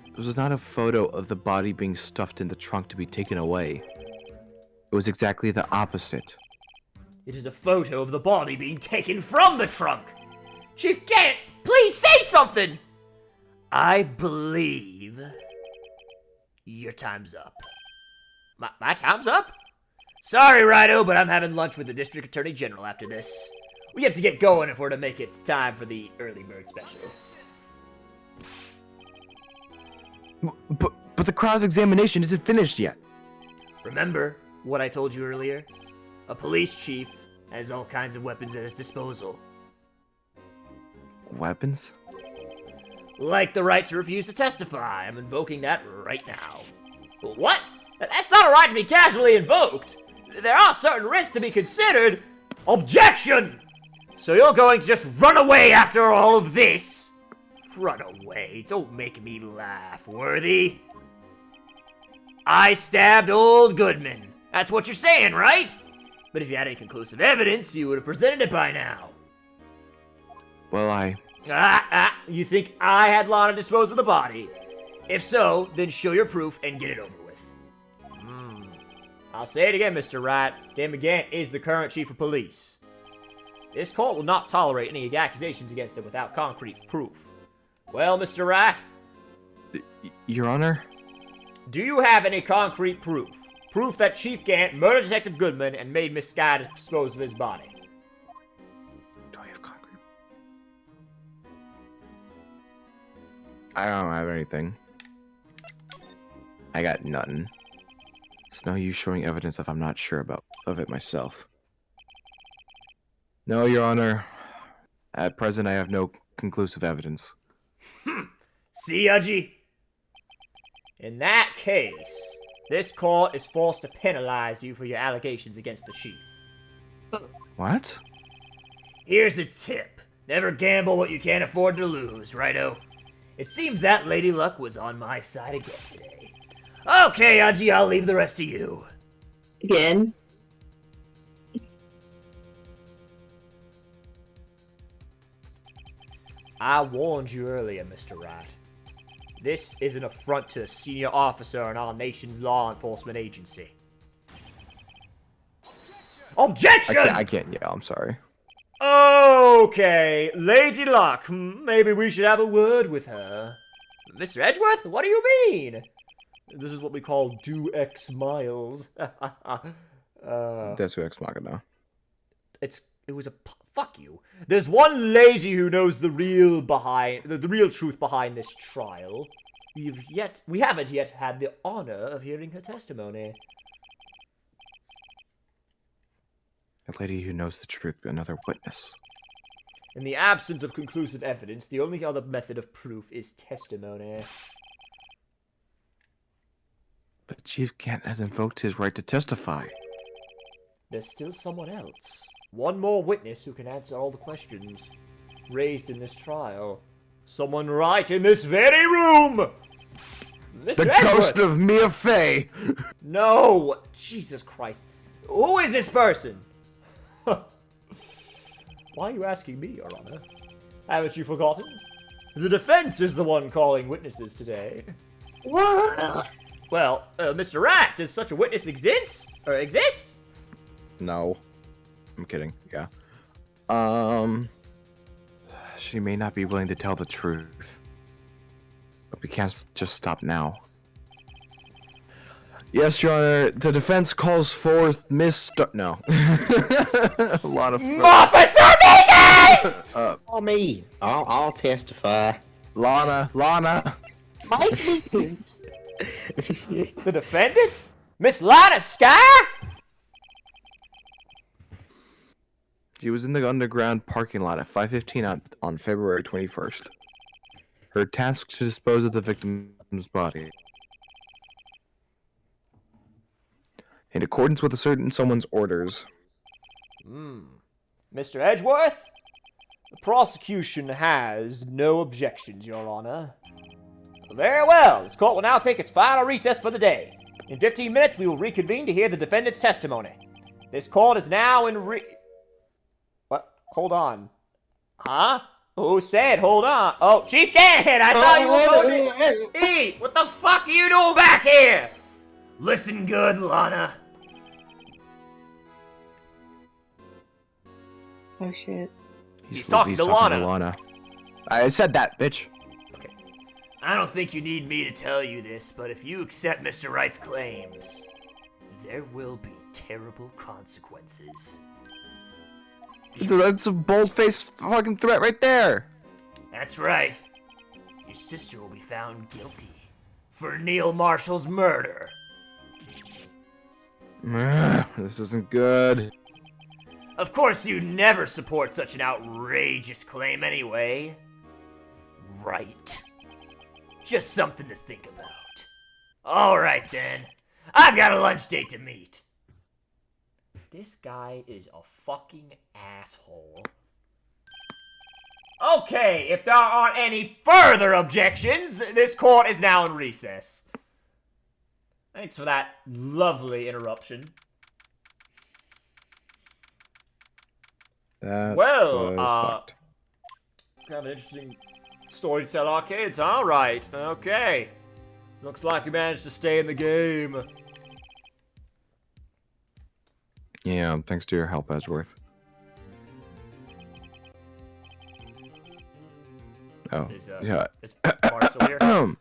It was not a photo of the body being stuffed in the trunk to be taken away. It was exactly the opposite. It is a photo of the body being taken from the trunk. Chief Gant, please say something! I believe your time's up. My time's up? Sorry, Rido, but I'm having lunch with the District Attorney General after this. We have to get going if we're to make it time for the early bird special. But the cross-examination isn't finished yet. Remember what I told you earlier? A police chief has all kinds of weapons at his disposal. Weapons? Like the right to refuse to testify. I'm invoking that right now. What? That's not a right to be casually invoked. There are certain risks to be considered. Objection! So you're going to just run away after all of this? Run away. Don't make me laugh, Worthy. I stabbed old Goodman. That's what you're saying, right? But if you had any conclusive evidence, you would have presented it by now. Well, You think I had law to dispose of the body? If so, then show your proof and get it over with. I'll say it again, Mr. Wright. Dan McGant is the current chief of police. This court will not tolerate any accusations against him without concrete proof. Well, Mr. Wright? Your Honor? Do you have any concrete proof? Proof that Chief Gant murdered Detective Goodman and made Miss Sky dispose of his body? Do I have concrete? I don't have anything. I got nothing. There's no use showing evidence if I'm not sure of it myself. No, Your Honor. At present, I have no conclusive evidence. See, Udgy? In that case, this court is forced to penalize you for your allegations against the chief. What? Here's a tip. Never gamble what you can't afford to lose, righto? It seems that Lady Luck was on my side again today. Okay, Udgy, I'll leave the rest to you. Again. I warned you earlier, Mr. Wright. This is an affront to a senior officer in our nation's law enforcement agency. Objection! I can't yell, I'm sorry. Okay, Lady Luck, maybe we should have a word with her. Mr. Edgeworth, what do you mean? This is what we call do X miles. That's who Ex Machina. It was a fuck you. There's one lady who knows the real truth behind this trial. We haven't yet had the honor of hearing her testimony. A lady who knows the truth, another witness. In the absence of conclusive evidence, the only other method of proof is testimony. But Chief Gant has invoked his right to testify. There's still someone else. One more witness who can answer all the questions raised in this trial. Someone right in this very room! Mr. The Edgeworth! ghost of Mia Fey! No! Jesus Christ. Who is this person? Why are you asking me, Your Honor? Haven't you forgotten? The defense is the one calling witnesses today. What? Well, Mr. Rat, does such a witness exist? No. I'm kidding, yeah. She may not be willing to tell the truth. But we can't just stop now. Yes, Your Honor, the defense calls forth No. A lot of... Officer Meekins! Oh, me. I'll testify. Lana. Mike Meekins. The defendant? Miss Lana Sky? She was in the underground parking lot at 5:15 on February 21st. Her task to dispose of the victim's body. In accordance with a certain someone's orders. Mr. Edgeworth? The prosecution has no objections, Your Honor. Very well. This court will now take its final recess for the day. In 15 minutes, we will reconvene to hear the defendant's testimony. This court is now in What? Hold on. Huh? Who said hold on? Oh, Chief Gann! I thought you were going to eat! What the fuck are you doing back here? Listen good, Lana. Oh shit. He's talking to Lana. I said that, bitch. I don't think you need me to tell you this, but if you accept Mr. Wright's claims, there will be terrible consequences. That's a bold-faced fucking threat right there. That's right. Your sister will be found guilty for Neil Marshall's murder. This isn't good. Of course, you never support such an outrageous claim anyway. Right. Just something to think about. Alright then. I've got a lunch date to meet. This guy is a fucking asshole. Okay, if there aren't any further objections, this court is now in recess. Thanks for that lovely interruption. That Well, was fucked. kind of an interesting story to tell our kids, huh? Right, okay. Looks like you managed to stay in the game. Yeah, thanks to your help, Edgeworth. Oh, Is, yeah. Is Mar still here? No,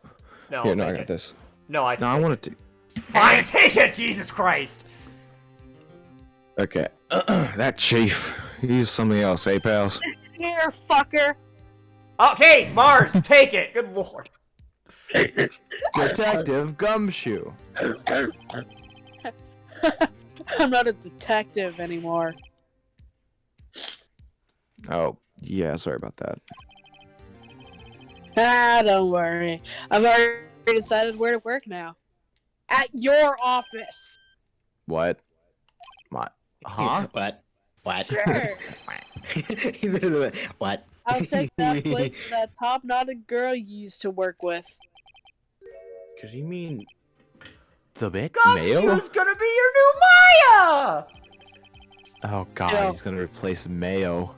No, here, I'll no, I take got it. this. No, I No, I wanted to. Fine, take it, Jesus Christ! Okay, that chief, he's something else, eh, pals? Here, fucker. Okay, Mars, take it! Good lord. Detective Gumshoe. I'm not a detective anymore. Oh, yeah, sorry about that. Don't worry. I've already decided where to work now. At your office. What? What? Huh? What? What? Sure. What? I'll take that place for that top-knotted girl you used to work with. Could he mean the bit Mayo? Gumshoe's gonna be your new Maya! Oh god, Yeah. he's gonna replace Mayo.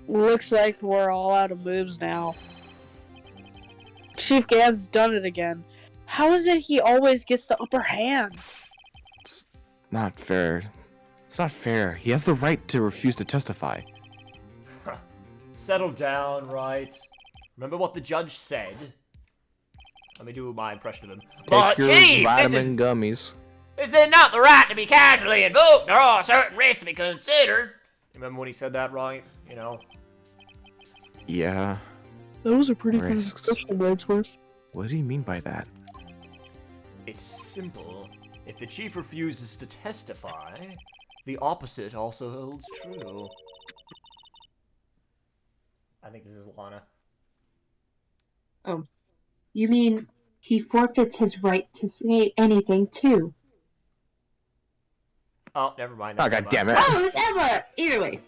Looks like we're all out of moves now. Chief Gann's done it again. How is it he always gets the upper hand? It's not fair. It's not fair. He has the right to refuse to testify. Settle down, right? Remember what the judge said? Let me do my impression of him. But, Take your Chief, vitamin gummies. this is not the right to be casually invoked. There are certain risks to be considered. Remember when he said that, right? You know? Yeah. Those are pretty Risks. good discussion, Edgeworth. What did he mean by that? It's simple. If the chief refuses to testify, the opposite also holds true. I think this is Lana. Oh. You mean he forfeits his right to say anything, too? Oh, never mind. Oh, that's god damn Emma. it. Oh, it's Emma! Either way.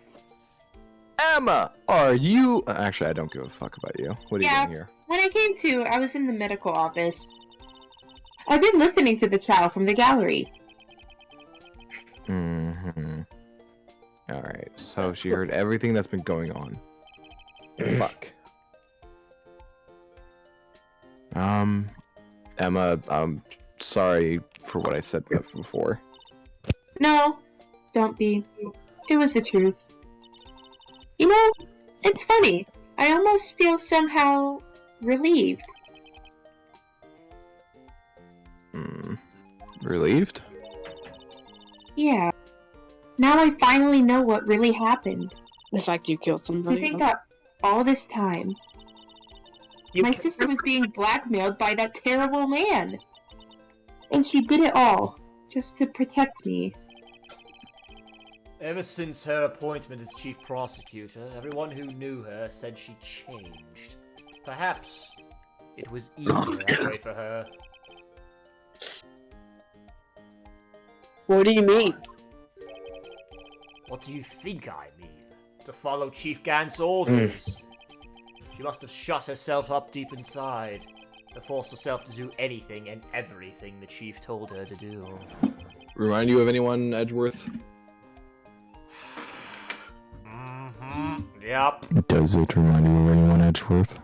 Emma, are you... Actually, I don't give a fuck about you. What are you Yeah. doing here? When I came to, I was in the medical office. I've been listening to the trial from the gallery. Mm-hmm. Alright, so she heard everything that's been going on. Fuck. Emma, I'm sorry for what I said before. No, don't be. It was the truth. You know, it's funny. I almost feel somehow relieved. Relieved? Yeah. Now I finally know what really happened. The fact you killed To somebody. think that all this time, my sister was being blackmailed by that terrible man. And she did it all, just to protect me. Ever since her appointment as chief prosecutor, everyone who knew her said she changed. Perhaps it was easier that way for her. What do you mean? What do you think I mean? To follow Chief Gann's orders. She must have shut herself up deep inside. to force herself to do anything and everything the chief told her to do. Remind you of anyone, Edgeworth? Yep. Does it remind you of anyone, Edgeworth?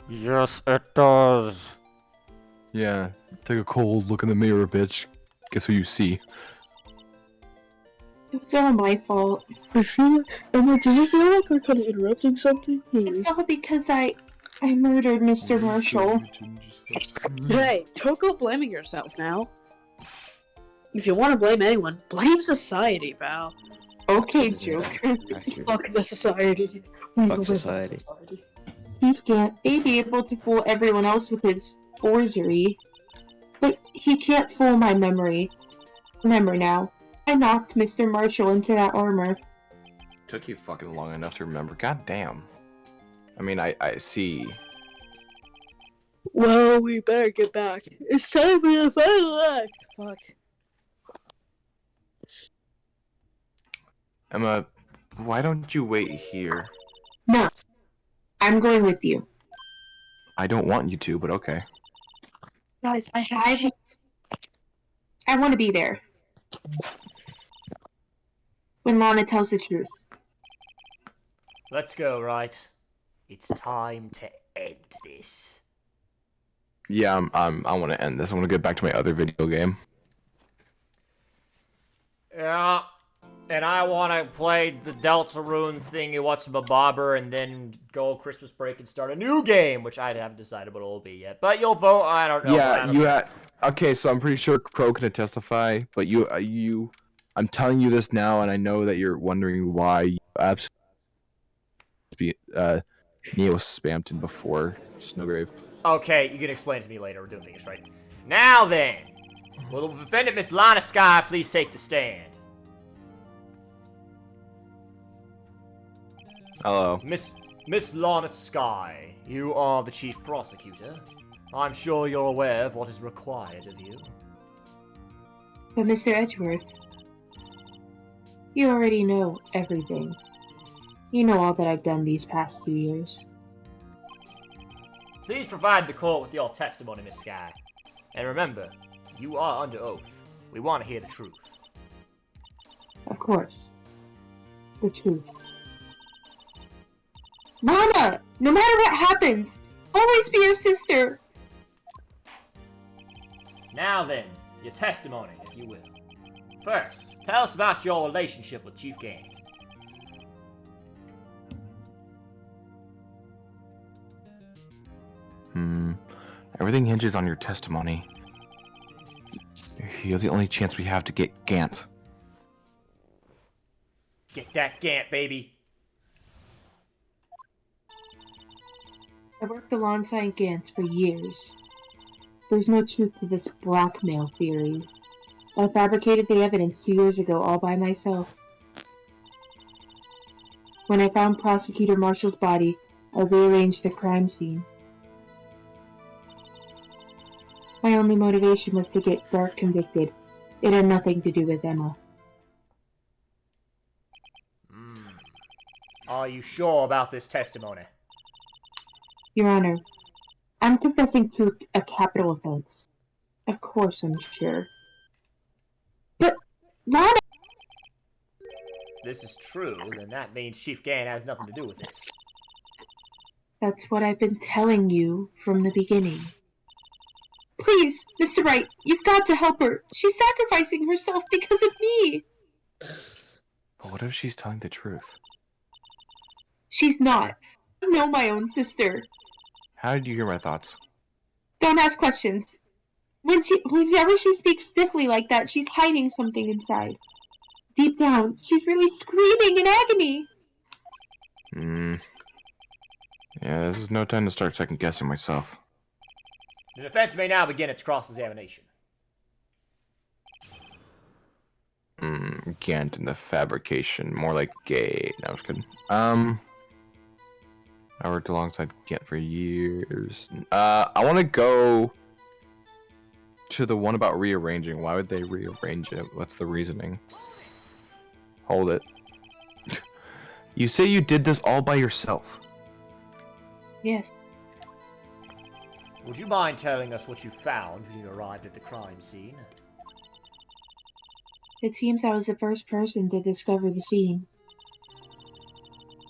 Yes, it does. Yeah. Take a cold look in the mirror, bitch. Guess who you see? It was all my fault. I feel like, does it feel like we're kind of interrupting something? It's all because I murdered Mr. Marshall. Hey, don't go blaming yourself now. If you want to blame anyone, blame society, pal. Okay, Joker. Fuck the society. We Fuck live in society. Chief Gant may be able to fool everyone else with his forgery, but he can't fool my memory. Remember now, I knocked Mr. Marshall into that armor. Took you fucking long enough to remember. God damn. I mean, I see. Well, we better get back. It's time for the final act. Fuck. Emma, why don't you wait here? No, I'm going with you. I don't want you to, but okay. Guys, I want to be there. When Lana tells the truth. Let's go, right? It's time to end this. Yeah, I want to end this. I want to get back to my other video game. Yeah. And I want to play the Deltarune thingy, what's my bobber, and then go Christmas break and start a new game, which I haven't decided what it'll be yet. But you'll vote. I don't know. Yeah, okay, so I'm pretty sure Crow can testify, but I'm telling you this now, and I know that you're wondering why you absolutely Neo spammed in before Snowgrave. Okay, you can explain it to me later. We're doing things right. Now then, will the defendant, Miss Lana Sky, please take the stand? Hello. Miss Lana Sky, you are the chief prosecutor. I'm sure you're aware of what is required of you. But Mr. Edgeworth, you already know everything. You know all that I've done these past few years. Please provide the court with your testimony, Miss Sky. And remember, you are under oath. We want to hear the truth. Of course. The truth. Lana! No matter what happens, always be your sister! Now then, your testimony, if you will. First, tell us about your relationship with Chief Gant. Everything hinges on your testimony. You're the only chance we have to get Gant. Get that Gant, baby! I worked alongside Gantz for years. There's no truth to this blackmail theory. I fabricated the evidence 2 years ago all by myself. When I found Prosecutor Marshall's body, I rearranged the crime scene. My only motivation was to get Dark convicted. It had nothing to do with Emma. Are you sure about this testimony? Your Honor, I'm confessing to a capital offense. Of course I'm sure. But, Lana! If this is true, then that means Chief Gant has nothing to do with this. That's what I've been telling you from the beginning. Please, Mr. Wright, you've got to help her. She's sacrificing herself because of me. But what if she's telling the truth? She's not. I know my own sister. How did you hear my thoughts? Don't ask questions. Whenever she speaks stiffly like that, she's hiding something inside. Deep down, she's really screaming in agony. Yeah, this is no time to start second-guessing myself. The defense may now begin its cross-examination. Gant in the fabrication. More like gay. No, I was kidding. I worked alongside Gant for years. I want to go to the one about rearranging. Why would they rearrange it? What's the reasoning? Hold it. You say you did this all by yourself. Yes. Would you mind telling us what you found when you arrived at the crime scene? It seems I was the first person to discover the scene.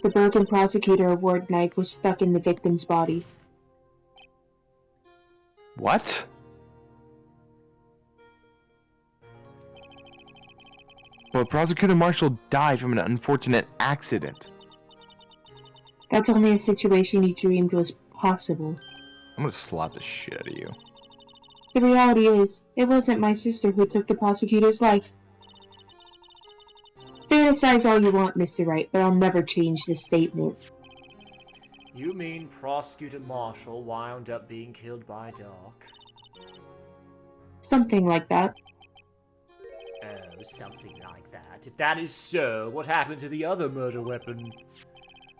The broken prosecutor award knife was stuck in the victim's body. What? Well, Prosecutor Marshall died from an unfortunate accident. That's only a situation you dreamed was possible. I'm gonna slap the shit out of you. The reality is, it wasn't my sister who took the prosecutor's life. Fantasize all you want, Mr. Wright, but I'll never change this statement. You mean Prosecutor Marshall wound up being killed by Doc? Something like that. Oh, something like that. If that is so, what happened to the other murder weapon?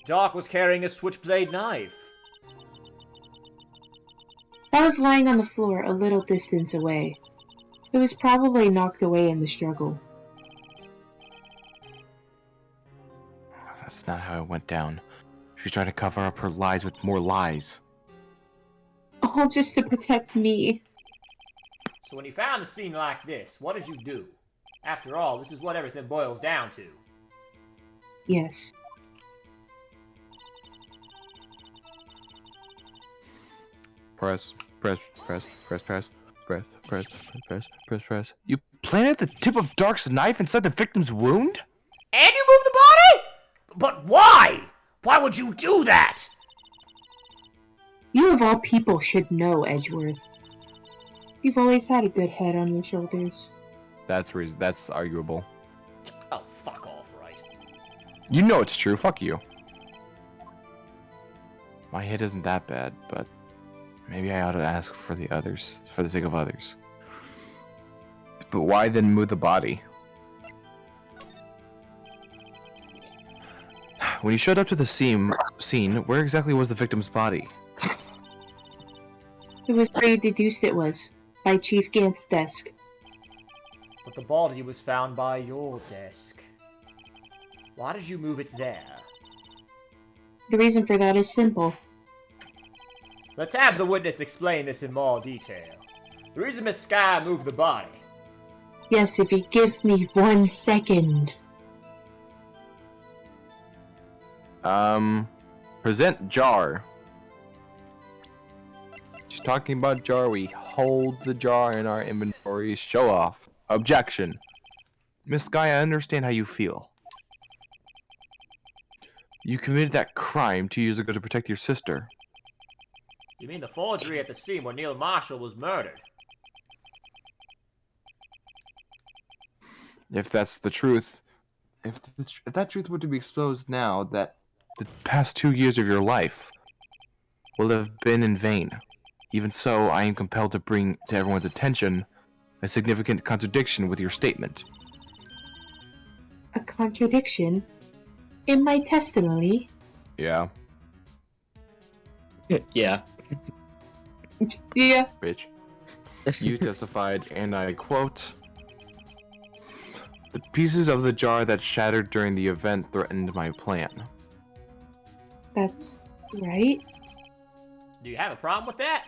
Doc was carrying a switchblade knife. That was lying on the floor a little distance away. It was probably knocked away in the struggle. That's not how it went down. She tried to cover up her lies with more lies. All just to protect me. So when you found a scene like this, what did you do? After all, this is what everything boils down to. Yes. Press. You planted the tip of Dark's knife inside the victim's wound? And you moved the body? But why? Why would you do that? You of all people should know, Edgeworth. You've always had a good head on your shoulders. That's arguable. Oh, fuck off, right? You know it's true. Fuck you. My head isn't that bad, but maybe I ought to ask for the others, for the sake of others. But why then move the body? When you showed up to the scene, where exactly was the victim's body? It was where you deduced it was, by Chief Gant's desk. But the body was found by your desk. Why did you move it there? The reason for that is simple. Let's have the witness explain this in more detail. The reason Miss Sky moved the body. Yes, if you give me 1 second. Present jar. She's talking about jar. We hold the jar in our inventory. Show off. Objection. Miss Sky, I understand how you feel. You committed that crime 2 years ago to protect your sister. You mean the forgery at the scene where Neil Marshall was murdered? If that's the truth, if that truth were to be exposed now, that the past 2 years of your life will have been in vain. Even so, I am compelled to bring to everyone's attention a significant contradiction with your statement. A contradiction? In my testimony? Yeah, Yeah. Yeah. bitch. You testified, and I quote, "The pieces of the jar that shattered during the event threatened my plan." That's right. Do you have a problem with that?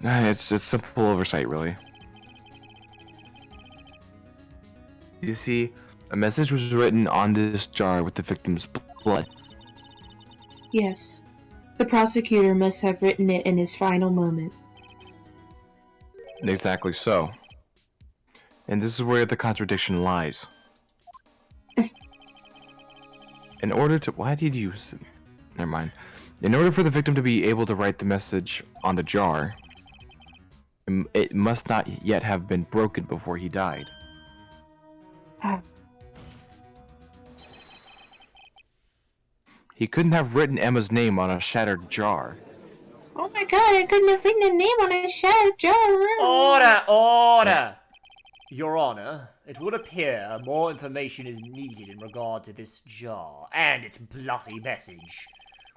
It's simple oversight, really. You see, a message was written on this jar with the victim's blood. Yes. The prosecutor must have written it in his final moment. Exactly so. And this is where the contradiction lies. In order to... Why did you... Never mind. In order for the victim to be able to write the message on the jar, it must not yet have been broken before he died. Ah. He couldn't have written Emma's name on a shattered jar. Oh my god, I couldn't have written a name on a shattered jar. Order! Order! Your Honor, it would appear more information is needed in regard to this jar and its bloody message.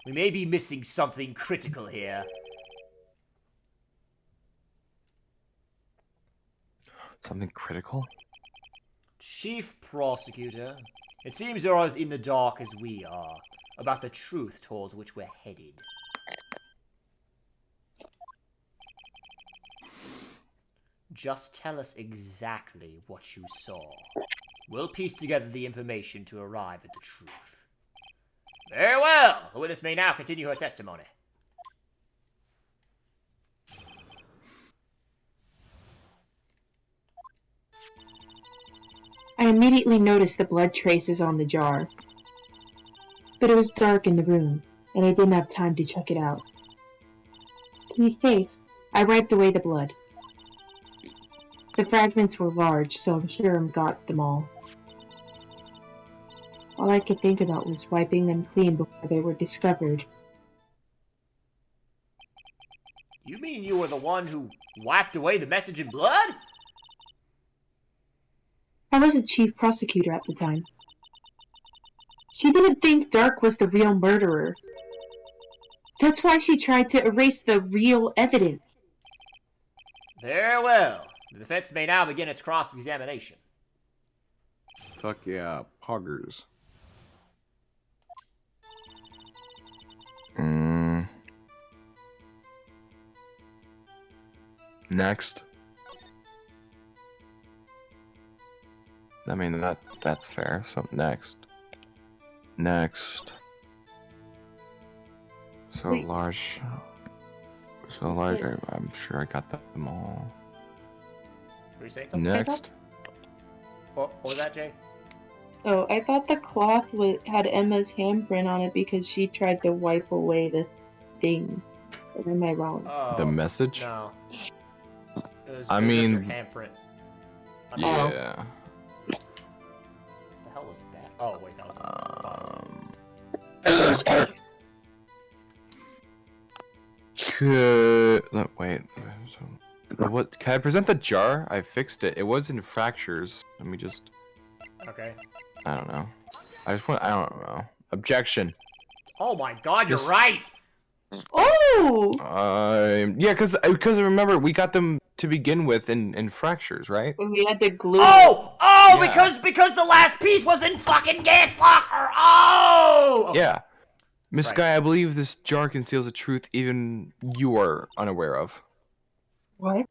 We may be missing something critical here. Something critical? Chief Prosecutor, it seems you're as in the dark as we are about the truth towards which we're headed. Just tell us exactly what you saw. We'll piece together the information to arrive at the truth. Very well! The witness may now continue her testimony. I immediately noticed the blood traces on the jar. But it was dark in the room, and I didn't have time to check it out. To be safe, I wiped away the blood. The fragments were large, so I'm sure I got them all. All I could think about was wiping them clean before they were discovered. You mean you were the one who wiped away the message in blood? I was a chief prosecutor at the time. She didn't think Dark was the real murderer. That's why she tried to erase the real evidence. Very well. The defense may now begin its cross-examination. Fuck yeah, poggers. Next. I mean, that's fair. So next. Next. So Wait. large. So large, I'm sure I got them all. Were you saying something? Next. What was that, Jay? Oh, I thought the cloth had Emma's handprint on it because she tried to wipe away the thing. Or am I wrong? Oh, The message? No. It was, I it was just her mean- handprint. Yeah. What the hell was that? Oh, wait, that was... No, wait. What? Can I present the jar? I fixed it. It was in fractures. Let me just. Okay. I don't know. I don't know. Objection. Oh my god, you're Just- right! Oh! Yeah, because remember we got them to begin with in fractures, right? When we had the glue. Oh! Oh! Yeah. Because the last piece was in fucking Gant's locker! Oh! Yeah. Miss Right. Sky, I believe this jar conceals a truth even you are unaware of. What?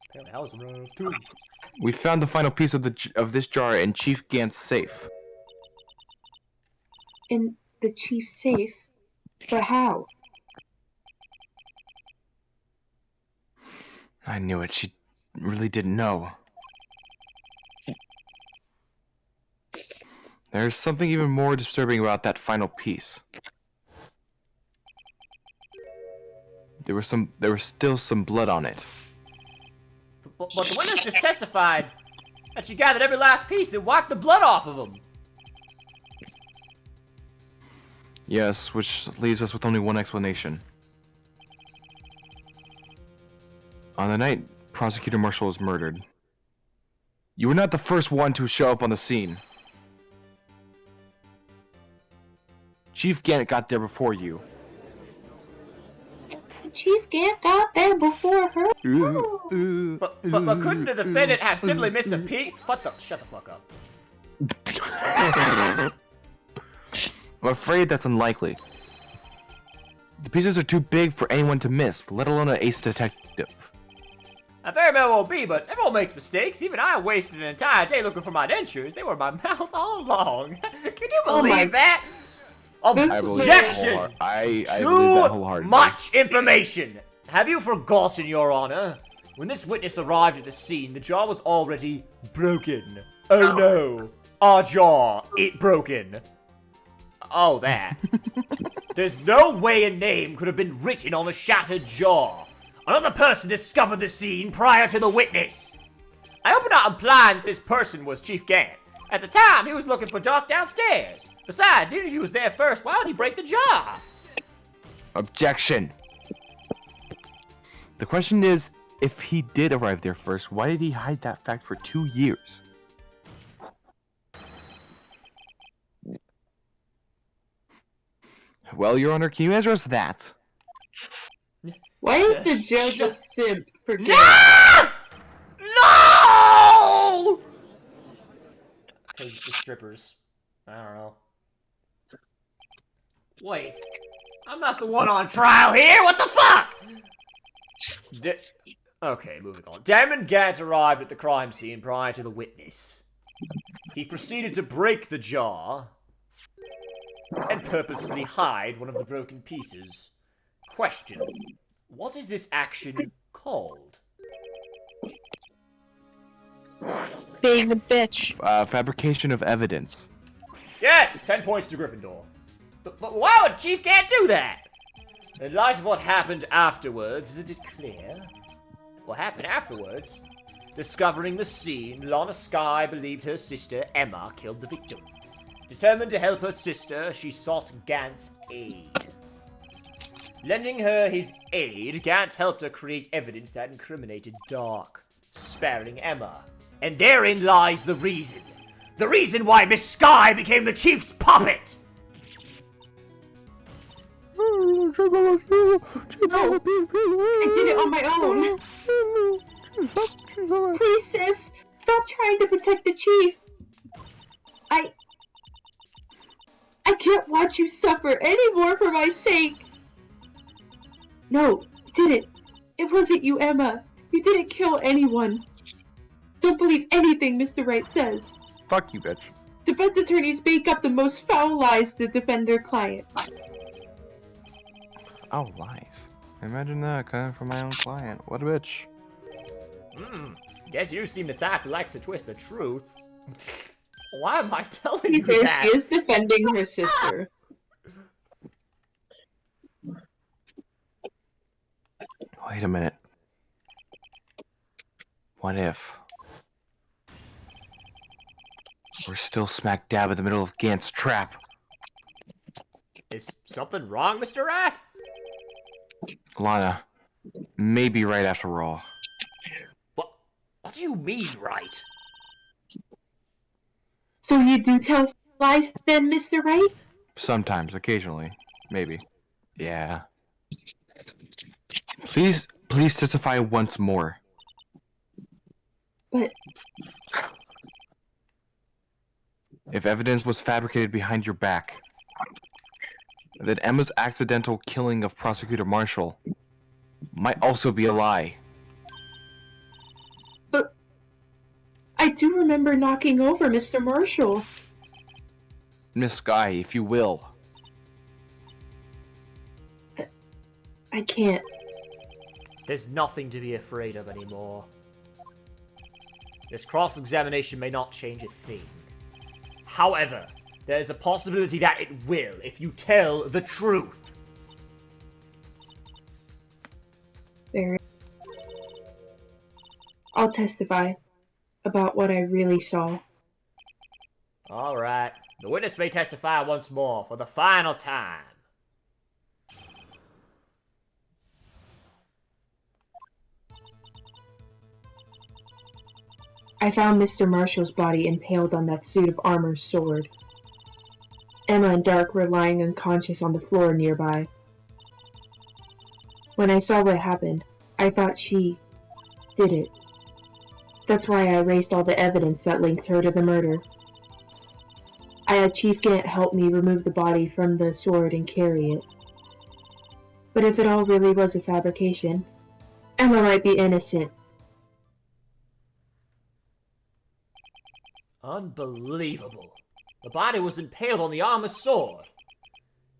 Apparently that was rough too. We found the final piece of this jar in Chief Gant's safe. In the chief's safe? But how? I knew it. She really didn't know. There's something even more disturbing about that final piece. There was still some blood on it. But the witness just testified that she gathered every last piece and wiped the blood off of them. Yes, which leaves us with only one explanation. On the night Prosecutor Marshall was murdered, you were not the first one to show up on the scene. Chief Gant got there before you. Chief Gant got there before her? But couldn't the defendant have simply missed a piece? Shut the fuck up. I'm afraid that's unlikely. The pieces are too big for anyone to miss, let alone an ace detective. I very well will be, but everyone makes mistakes. Even I wasted an entire day looking for my dentures. They were in my mouth all along. Can you believe that? I believe that Objection! I believe that Too wholeheartedly. much information! Have you forgotten, Your Honor? When this witness arrived at the scene, the jar was already broken. Oh no! Our jar, it broken. Oh, that. There's no way a name could have been written on a shattered jar. Another person discovered the scene prior to the witness. I hope you're not implying that this person was Chief Gant. At the time, he was looking for Doc downstairs. Besides, even if he was there first, why would he break the jar? Objection. The question is, if he did arrive there first, why did he hide that fact for 2 years? Well, Your Honor, can you answer us that? Why is the judge a simp for Gant? No! No! Because the strippers. I don't know. Wait. I'm not the one on trial here. What the fuck? Okay, moving on. Damon Gant arrived at the crime scene prior to the witness. He proceeded to break the jar and purposefully hide one of the broken pieces. Question. What is this action called? Being a bitch. Fabrication of evidence. Yes! 10 points to Gryffindor. But why would Chief Gant do that? In light of what happened afterwards, isn't it clear? What happened afterwards? Discovering the scene, Lana Skye believed her sister, Emma, killed the victim. Determined to help her sister, she sought Gant's aid. Lending her his aid, Gant helped her create evidence that incriminated Dark, sparing Emma. And therein lies the reason. The reason why Miss Skye became the Chief's puppet! No, I did it on my own. Please, sis, stop trying to protect the Chief. I can't watch you suffer anymore for my sake. No, you didn't. It wasn't you, Emma. You didn't kill anyone. Don't believe anything Mr. Wright says. Fuck you, bitch. Defense attorneys make up the most foul lies to defend their client. Oh, lies. Imagine that coming from my own client. What a bitch. Guess you seem the type who likes to twist the truth. Why am I telling you There that? she is defending her sister. Wait a minute. What if we're still smack dab in the middle of Gant's trap? Is something wrong, Mr. Rath? Lana, maybe right after all. What do you mean, right? So you do tell lies then, Mr. Wright? Sometimes, occasionally, maybe. Yeah. Please testify once more. But If evidence was fabricated behind your back, then Emma's accidental killing of Prosecutor Marshall might also be a lie. I do remember knocking over Mr. Marshall. Miss Skye, if you will. I can't. There's nothing to be afraid of anymore. This cross-examination may not change a thing. However, there's a possibility that it will if you tell the truth. Barry. I'll testify about what I really saw. Alright. The witness may testify once more for the final time. I found Mr. Marshall's body impaled on that suit of armor's sword. Emma and Dark were lying unconscious on the floor nearby. When I saw what happened, I thought she did it. That's why I erased all the evidence that linked her to the murder. I had Chief Gant help me remove the body from the sword and carry it. But if it all really was a fabrication, Emma might be innocent. Unbelievable. The body was impaled on the armor sword.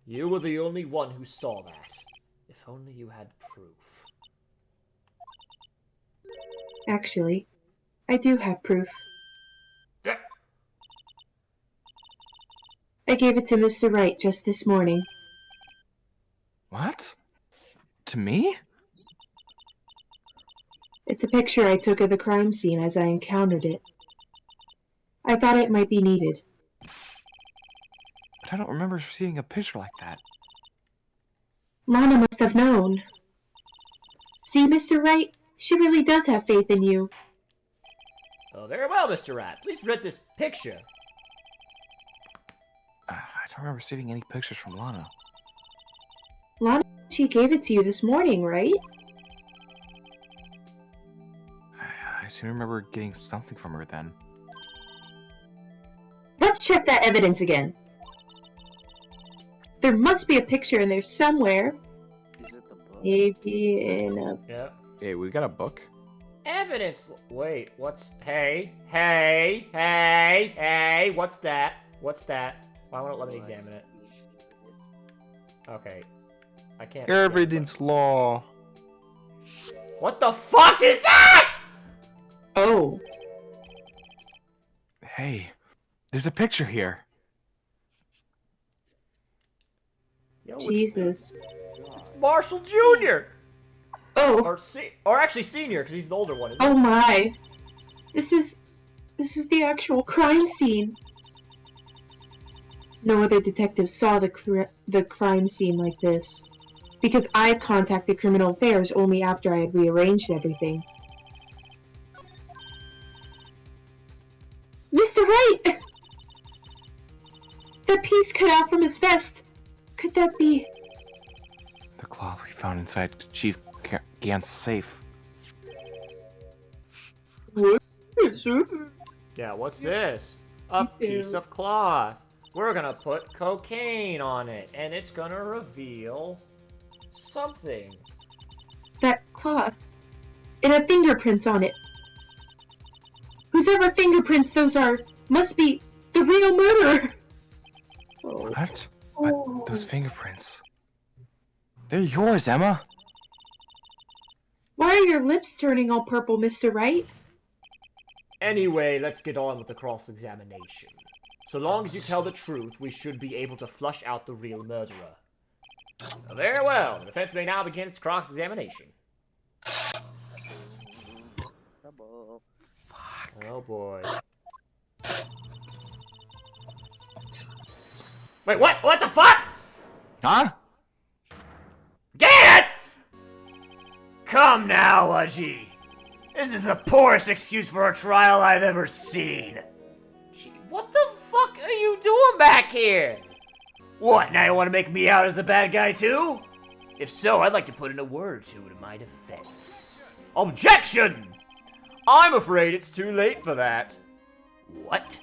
You were the only one who saw that. If only you had proof. Actually, I do have proof. I gave it to Mr. Wright just this morning. What? To me? It's a picture I took of the crime scene as I encountered it. I thought it might be needed. But I don't remember seeing a picture like that. Lana must have known. See, Mr. Wright? She really does have faith in you. Oh, very well, Mr. Rat. Please read this picture. I don't remember receiving any pictures from Lana. Lana, she gave it to you this morning, right? I seem to remember getting something from her then. Let's check that evidence again. There must be a picture in there somewhere. Is it the book? Maybe in a Yeah. Hey, we got a book? Evidence. Wait, what's. Hey, what's that? What's that? Why won't it let me examine it? Okay. I can't. Evidence law. What the fuck is that? Oh. Hey, there's a picture here. Yo, Jesus. It's Marshall Jr. Oh. Or actually Senior, because he's the older one, isn't Oh he? my. This is the actual crime scene. No other detective saw the crime scene like this, because I contacted Criminal Affairs only after I had rearranged everything. Mr. Wright! That piece cut out from his vest. Could that be... The cloth we found inside Chief Gant's safe. What? Yeah, what's this? A piece of cloth. We're gonna put cocaine on it, and it's gonna reveal something. That cloth. It had fingerprints on it. Whosever fingerprints those are must be the real murderer. What? But those fingerprints. They're yours, Emma. Why are your lips turning all purple, Mr. Wright? Anyway, let's get on with the cross-examination. So long as you tell the truth, we should be able to flush out the real murderer. Very well. The defense may now begin its cross-examination. Oh boy. Wait, what? What the fuck? Huh? Get it! Come now, Aji. This is the poorest excuse for a trial I've ever seen. Gee, what the fuck are you doing back here? What, now you want to make me out as the bad guy too? If so, I'd like to put in a word or two to my defense. Objection! I'm afraid it's too late for that. What?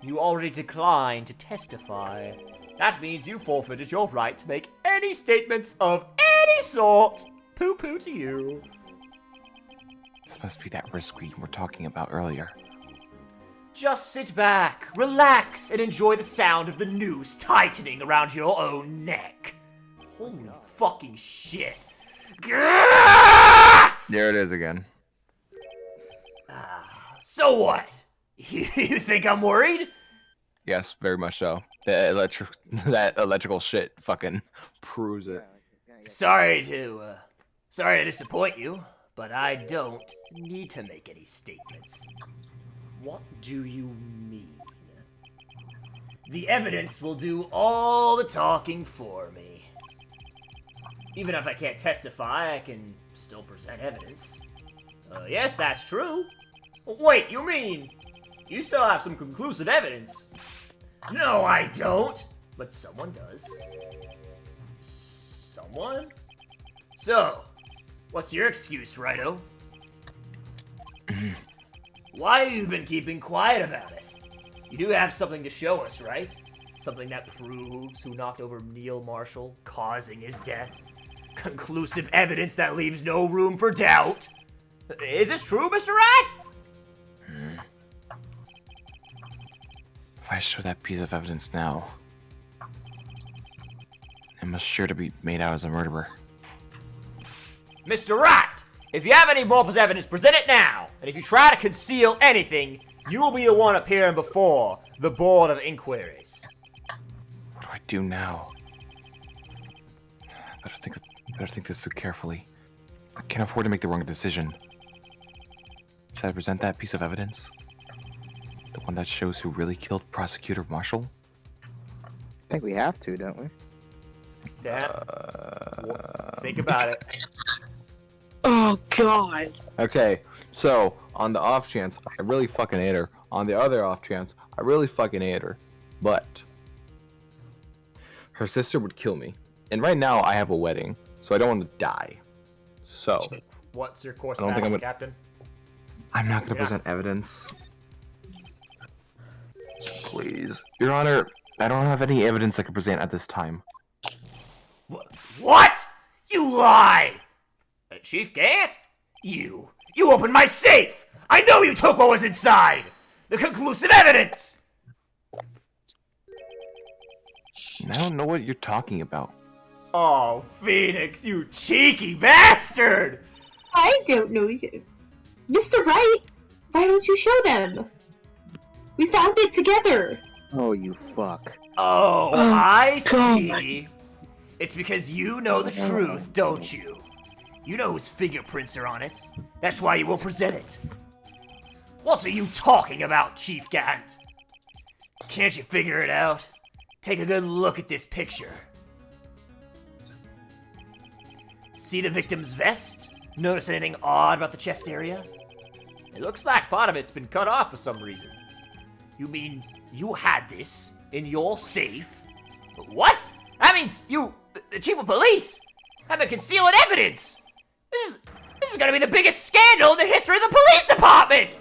You already declined to testify. That means you forfeited your right to make any statements of any sort. Poo-poo to you. This must be that risk we were talking about earlier. Just sit back, relax, and enjoy the sound of the noose tightening around your own neck. Holy fucking shit. Gah! There it is again. So what? You think I'm worried? Yes, very much so. That electrical shit fucking proves it. Sorry to disappoint you, but I don't need to make any statements. What do you mean? The evidence will do all the talking for me. Even if I can't testify, I can still present evidence. Yes, that's true. Wait, you mean you still have some conclusive evidence? No, I don't. But someone does. Someone? So, what's your excuse, Righto? Why have you been keeping quiet about it? You do have something to show us, right? Something that proves who knocked over Neil Marshall, causing his death. Conclusive evidence that leaves no room for doubt. Is this true, Mr. Rat? If I show that piece of evidence now, Emma's sure to be made out as a murderer. Mr. Rat, if you have any more evidence, present it now. And if you try to conceal anything, you will be the one appearing before the Board of Inquiries. What do I do now? Better think this through carefully. I can't afford to make the wrong decision. Should I present that piece of evidence? The one that shows who really killed Prosecutor Marshall? I think we have to, don't we? Think about it. Oh god. Okay, so on the off chance, I really fucking hate her. On the other off chance, I really fucking hate her. But her sister would kill me. And right now I have a wedding, so I don't want to die. So What's your course I don't of think action, I'm Captain? I'm not gonna present evidence. Please. Your Honor, I don't have any evidence I can present at this time. What? You lie! Chief Gant? You opened my safe! I know you took what was inside! The conclusive evidence! I don't know what you're talking about. Oh, Phoenix, you cheeky bastard! I don't know. Mr. Wright, why don't you show them? We found it together. Oh, you fuck. Oh, I see. It's because you know the truth, don't you? You know whose fingerprints are on it. That's why you won't present it. What are you talking about, Chief Gant? Can't you figure it out? Take a good look at this picture. See the victim's vest? Notice anything odd about the chest area? It looks like part of it's been cut off for some reason. You mean you had this in your safe? What? That means you, the chief of police, have been concealing evidence! This is gonna be the biggest scandal in the history of the police department!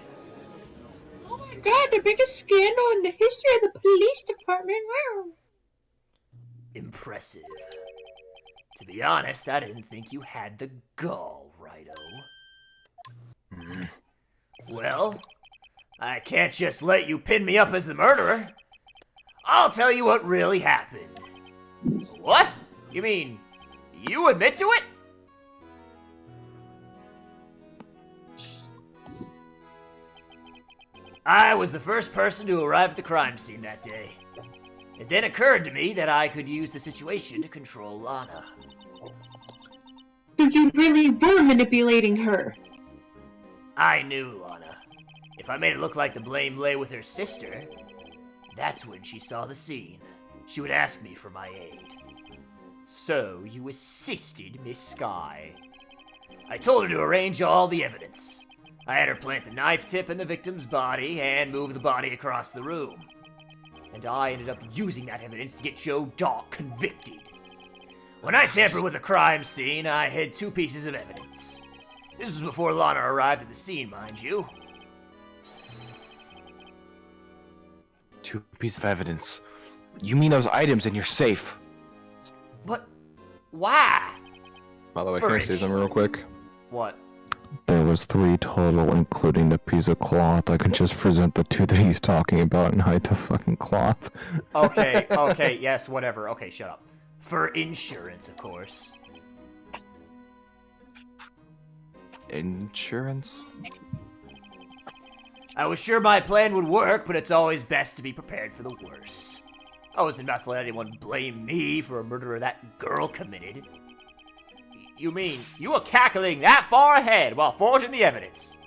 Oh my god, the biggest scandal in the history of the police department. Wow. Impressive. To be honest, I didn't think you had the gall, Righto. Well, I can't just let you pin me up as the murderer. I'll tell you what really happened. What? You mean, you admit to it? I was the first person to arrive at the crime scene that day. It then occurred to me that I could use the situation to control Lana. So you really were manipulating her? I knew Lana. If I made it look like the blame lay with her sister, that's when she saw the scene. She would ask me for my aid. So, you assisted Miss Sky. I told her to arrange all the evidence. I had her plant the knife tip in the victim's body and move the body across the room. And I ended up using that evidence to get Joe Dock convicted. When I tampered with the crime scene, I hid 2 pieces of evidence. This was before Lana arrived at the scene, mind you. 2 pieces of evidence. You mean those items in your safe? But why? By the way, can I say something real quick? What? There was 3 total, including the piece of cloth. I can just present the 2 that he's talking about and hide the fucking cloth. Okay, yes, whatever. Okay, shut up. For insurance, of course. Insurance? I was sure my plan would work, but it's always best to be prepared for the worst. I wasn't about to let anyone blame me for a murder that girl committed. You mean, you were calculating that far ahead while forging the evidence?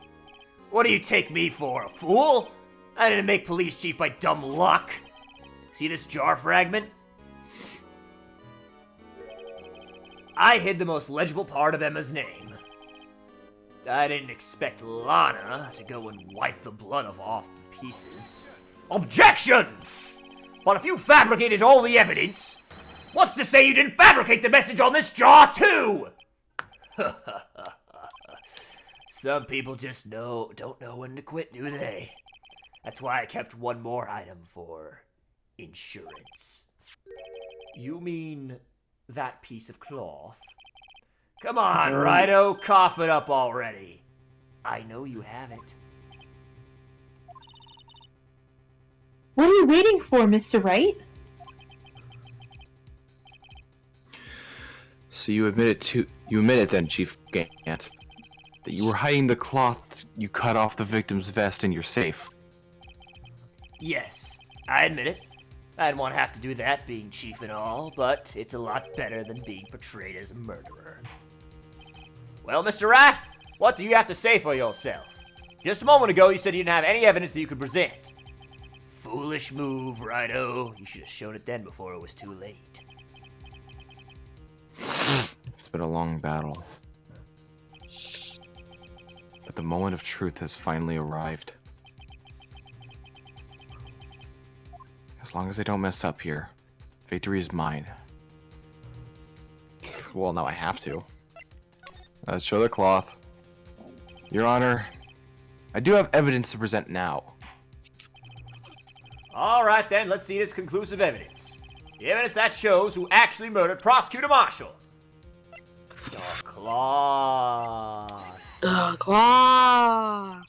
What do you take me for, a fool? I didn't make police chief by dumb luck. See this jar fragment? I hid the most legible part of Emma's name. I didn't expect Lana to go and wipe the blood off the pieces. Objection! But if you fabricated all the evidence, what's to say you didn't fabricate the message on this jar too? Some people just don't know when to quit, do they? That's why I kept 1 more item for insurance. You mean that piece of cloth? Come on, Righto, cough it up already. I know you have it. What are you waiting for, Mr. Wright? So you admit it then, Chief Gant, that you were hiding the cloth you cut off the victim's vest in your safe. Yes, I admit it. I didn't want to have to do that, being chief and all, but it's a lot better than being portrayed as a murderer. Well, Mr. Wright, what do you have to say for yourself? Just a moment ago, you said you didn't have any evidence that you could present. Foolish move, Righto. You should have shown it then before it was too late. It's been a long battle. But the moment of truth has finally arrived. As long as I don't mess up here, victory is mine. Well, now I have to. Let's show the cloth. Your Honor, I do have evidence to present now. Alright then, let's see this conclusive evidence. The evidence that shows who actually murdered Prosecutor Marshall. The cloth. The cloth!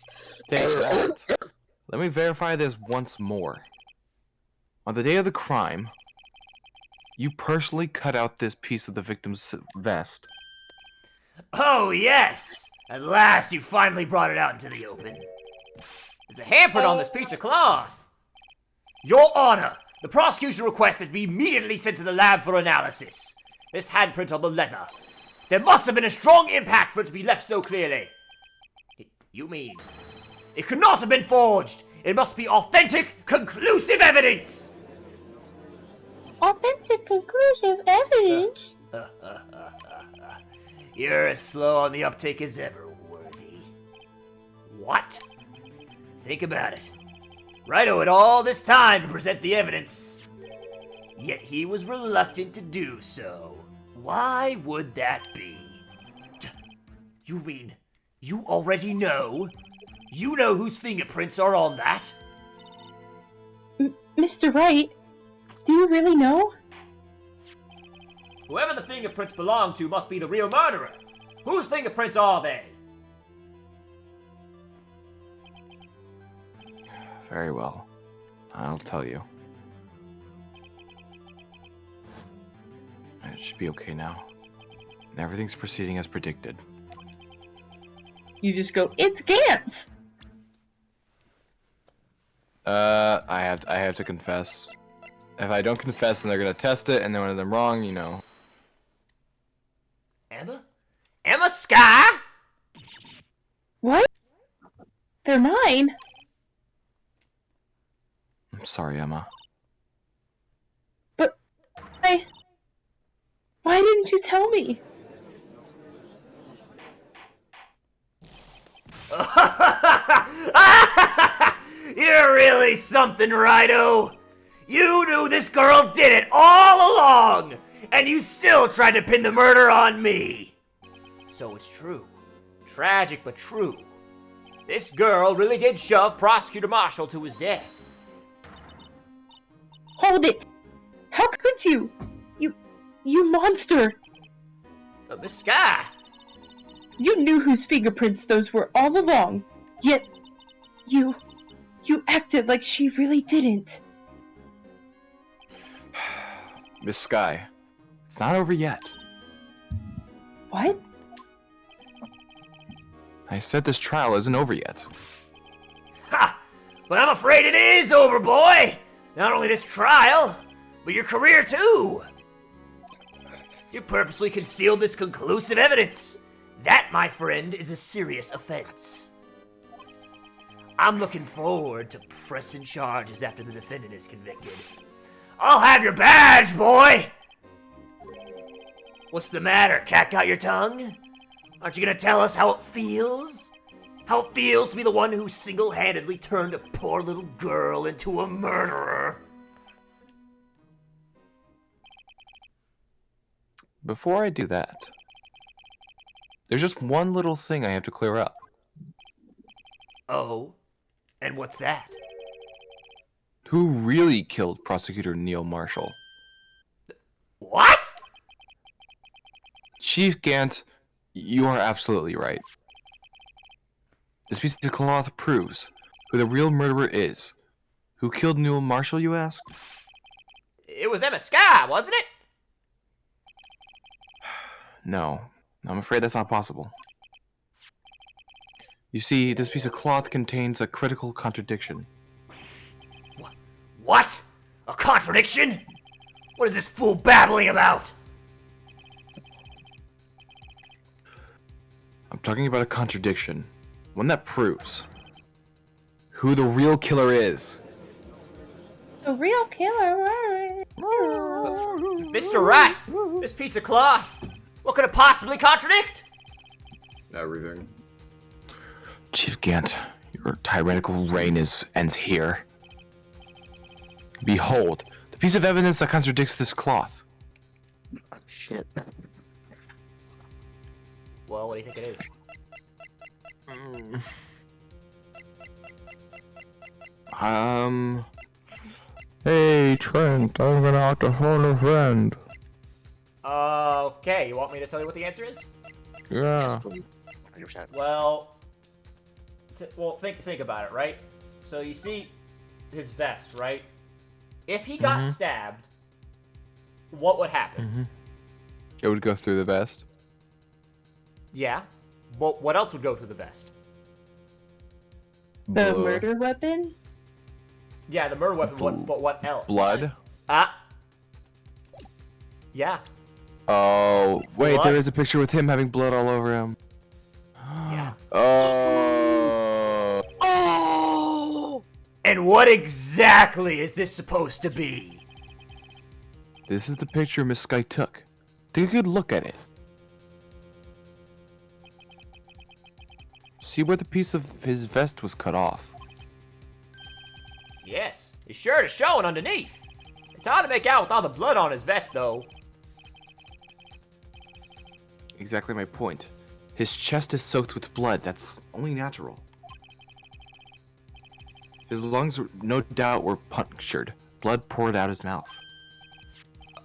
Take that. Let me verify this once more. On the day of the crime, you personally cut out this piece of the victim's vest. Oh, yes! At last you finally brought it out into the open. There's a handprint on this piece of cloth. Your Honor, the prosecution requests that be immediately sent to the lab for analysis. This handprint on the leather. There must have been a strong impact for it to be left so clearly. You mean... It could not have been forged! It must be authentic, conclusive evidence! Authentic, conclusive evidence? You're as slow on the uptake as ever, Worthy. What? Think about it. Righto had all this time to present the evidence. Yet he was reluctant to do so. Why would that be? You mean, you already know? You know whose fingerprints are on that? Mr. Wright, do you really know? Whoever the fingerprints belong to must be the real murderer. Whose fingerprints are they? Very well. I'll tell you. It should be okay now. And everything's proceeding as predicted. You just go, it's Gantz! I have to confess. If I don't confess, then they're gonna test it, and then when I'm wrong, you know. Emma? Emma Sky? What? They're mine? I'm sorry, Emma. But... Why didn't you tell me? You're really something, Righto! You knew this girl did it all along! And you still tried to pin the murder on me! So it's true. Tragic but true. This girl really did shove Prosecutor Marshall to his death. Hold it! How could you? You monster! Miss Sky! You knew whose fingerprints those were all along, yet you acted like she really didn't. Miss Sky, it's not over yet. What? I said this trial isn't over yet. Ha! But I'm afraid it is over, boy! Not only this trial, but your career too! You purposely concealed this conclusive evidence. That, my friend, is a serious offense. I'm looking forward to pressing charges after the defendant is convicted. I'll have your badge, boy! What's the matter? Cat got your tongue? Aren't you gonna tell us how it feels? How it feels to be the one who single-handedly turned a poor little girl into a murderer? Before I do that, there's just one little thing I have to clear up. Oh? And what's that? Who really killed Prosecutor Neil Marshall? What? Chief Gant, you are absolutely right. This piece of cloth proves who the real murderer is. Who killed Neil Marshall, you ask? It was Emma Sky, wasn't it? No, I'm afraid that's not possible. You see, this piece of cloth contains a critical contradiction. What? A contradiction? What is this fool babbling about? I'm talking about a contradiction. One that proves who the real killer is. The real killer? Mr. Rat! This piece of cloth! What could it possibly contradict? Everything. Chief Gant, your tyrannical reign ends here. Behold, the piece of evidence that contradicts this cloth. Oh, shit. Well, what do you think it is? Hey, Trent, I'm gonna have to phone a friend. Okay, you want me to tell you what the answer is? Yeah. Yes, please. 100%. Well, think about it, right? So you see his vest, right? If he got stabbed, what would happen? It would go through the vest. Yeah. But what else would go through the vest? The murder weapon? Yeah, the murder weapon. But what else? Blood. Yeah. Oh, wait, Blood? there is a picture with him having blood all over him. Yeah. Oh. Oh! And what exactly is this supposed to be? This is the picture Miss Sky took. Take a good look at it. See where the piece of his vest was cut off. Yes, his shirt is showing underneath. It's hard to make out with all the blood on his vest, though. Exactly my point. His chest is soaked with blood. That's only natural. His lungs, no doubt, were punctured. Blood poured out his mouth.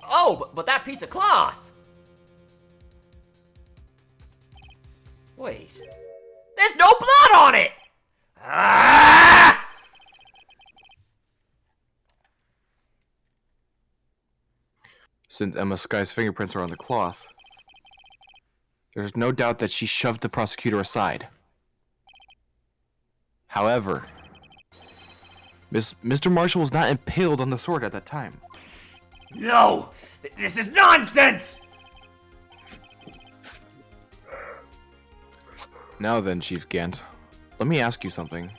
Oh, but that piece of cloth! Wait. There's no blood on it! Ah! Since Emma Sky's fingerprints are on the cloth, there's no doubt that she shoved the prosecutor aside. However, Mr. Marshall was not impaled on the sword at that time. No! This is nonsense! Now then, Chief Gant, let me ask you something.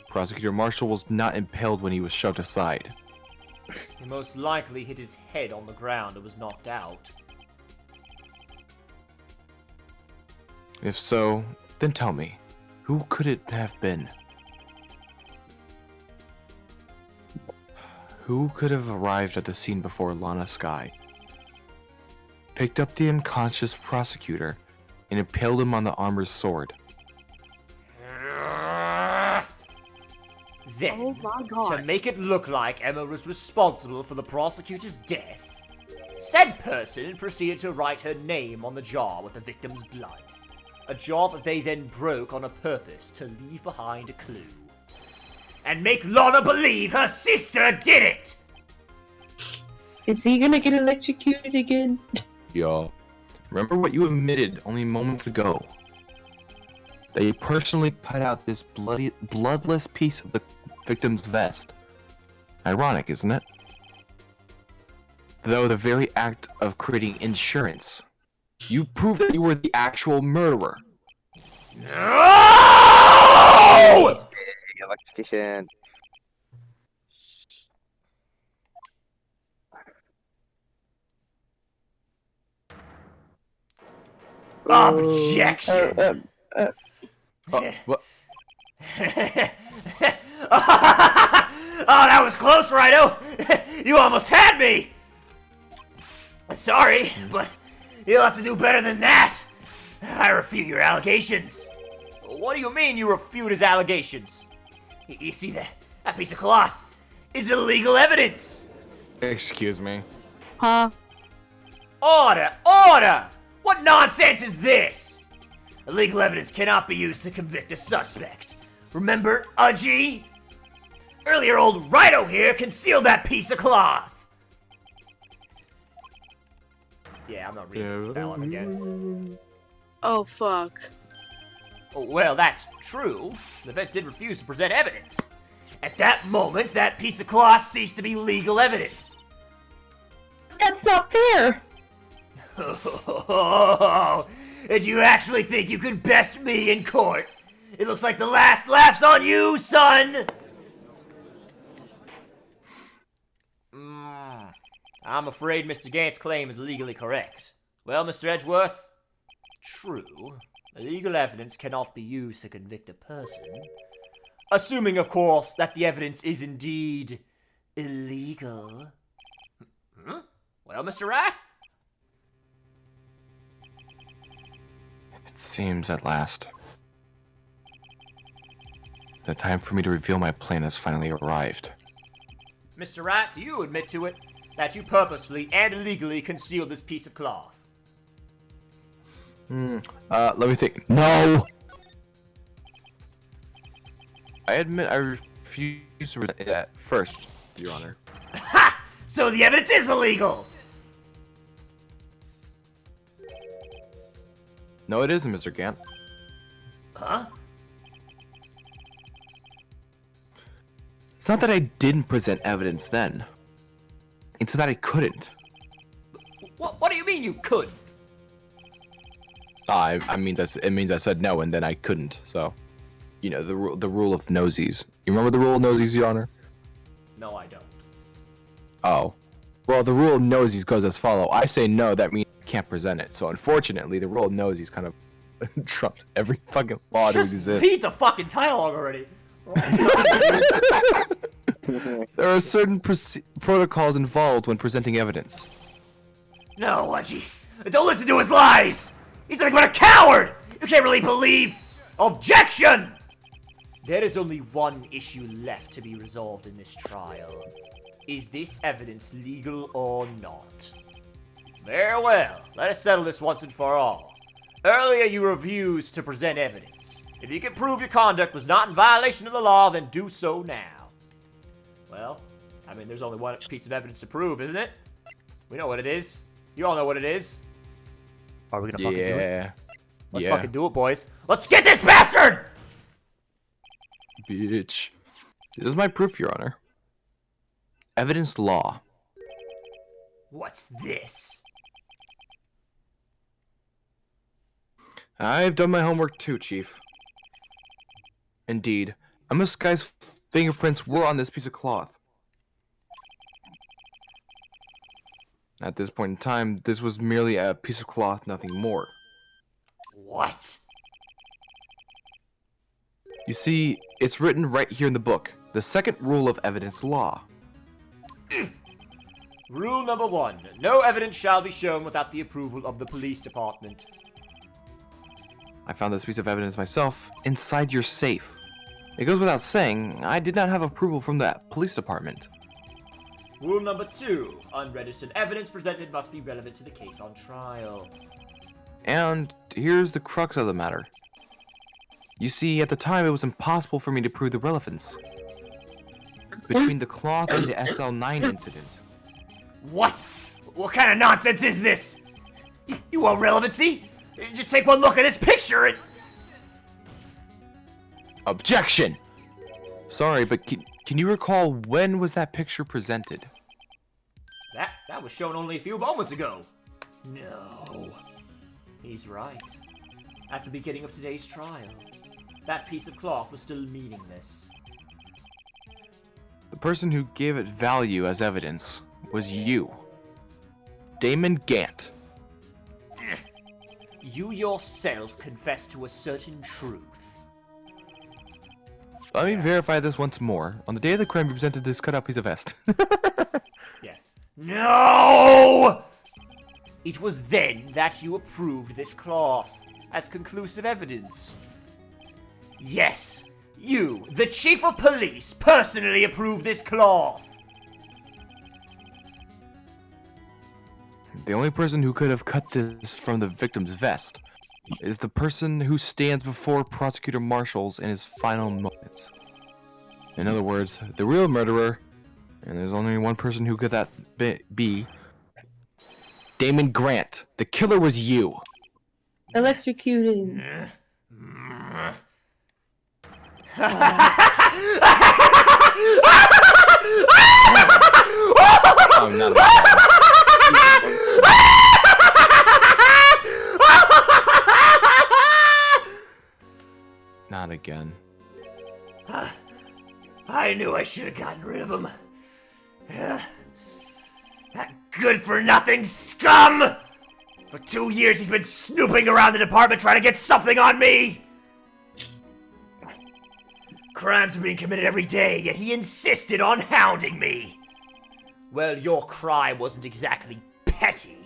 Prosecutor Marshall was not impaled when he was shoved aside. He most likely hit his head on the ground and was knocked out. If so, then tell me, who could it have been? Who could have arrived at the scene before Lana Sky, picked up the unconscious prosecutor, and impaled him on the armor's sword? Then, Oh my god. to make it look like Emma was responsible for the prosecutor's death, said person proceeded to write her name on the jar with the victim's blood. A jar that they then broke on a purpose to leave behind a clue. And make Lana believe her sister did it! Is he gonna get electrocuted again? Yo, remember what you admitted only moments ago? That you personally cut out this bloodless piece of the victim's vest. Ironic, isn't it? Though the very act of creating insurance, you prove that you were the actual murderer. No! Electrocution. Objection! What? Oh, that was close, Rhino! You almost had me! Sorry, but you'll have to do better than that. I refute your allegations. What do you mean you refute his allegations? You see, that piece of cloth is illegal evidence. Excuse me. Huh? Order! Order! What nonsense is this? Illegal evidence cannot be used to convict a suspect. Remember, Udgy? Earlier, old Rhino here concealed that piece of cloth. Yeah, I'm not reading that one again. Oh, fuck. Oh, well, that's true. The defense did refuse to present evidence. At that moment, that piece of cloth ceased to be legal evidence. That's not fair! Did you actually think you could best me in court? It looks like the last laugh's on you, son! I'm afraid Mr. Gant's claim is legally correct. Well, Mr. Edgeworth, true. Illegal evidence cannot be used to convict a person. Assuming, of course, that the evidence is indeed illegal. Well, Mr. Rat? It seems at last. The time for me to reveal my plan has finally arrived. Mr. Rat, do you admit to it that you purposefully and illegally concealed this piece of cloth? Let me think. No! I admit I refuse to present it at first, Your Honor. Ha! So the evidence is illegal! No, it isn't, Mr. Gant. Huh? It's not that I didn't present evidence then. It's that I couldn't. What do you mean you couldn't? It means I said no, and then I couldn't. So, you know, the rule of nosies. You remember the rule of nosies, Your Honor? No, I don't. Oh. Well, the rule of nosies goes as follow. I say no, that means I can't present it. So, unfortunately, the rule of nosies kind of trumps every fucking law to Just exist. read the fucking dialogue already. There are certain protocols involved when presenting evidence. No, Wedgie. Don't listen to his lies! He's nothing but a coward! You can't really believe... Objection! There is only one issue left to be resolved in this trial. Is this evidence legal or not? Very well. Let us settle this once and for all. Earlier you refused to present evidence. If you can prove your conduct was not in violation of the law, then do so now. Well, I mean, there's only one piece of evidence to prove, isn't it? We know what it is. You all know what it is. Are we gonna fucking do it? Let's fucking do it, boys. Let's get this bastard! Bitch. This is my proof, Your Honor. Evidence law. What's this? I've done my homework too, Chief. Indeed. This guy's fingerprints were on this piece of cloth. At this point in time, this was merely a piece of cloth, nothing more. What? You see, it's written right here in the book. The second rule of evidence law. Rule number 1. No evidence shall be shown without the approval of the police department. I found this piece of evidence myself inside your safe. It goes without saying, I did not have approval from the police department. Rule number 2. Unregistered evidence presented must be relevant to the case on trial. And here's the crux of the matter. You see, at the time it was impossible for me to prove the relevance between the cloth and the SL9 incident. What? What kind of nonsense is this? You want relevancy? Just take one look at this picture and... Objection! Sorry, but can you recall when was that picture presented? That was shown only a few moments ago. No. He's right. At the beginning of today's trial, that piece of cloth was still meaningless. The person who gave it value as evidence was you. Damon Gant. You yourself confessed to a certain truth. Let me verify this once more. On the day of the crime, you presented this cut-out piece of vest. Yeah. No! It was then that you approved this cloth as conclusive evidence. Yes, you, the chief of police, personally approved this cloth. The only person who could have cut this from the victim's vest is the person who stands before Prosecutor Marshall's in his final moments. In other words, the real murderer, and there's only one person who could that be, Damon Grant. The killer was you. Electrocuted. Oh, not again. Not again. I knew I should have gotten rid of him. That good-for-nothing scum! For 2 years he's been snooping around the department trying to get something on me! Crimes are being committed every day, yet he insisted on hounding me! Well, your crime wasn't exactly petty.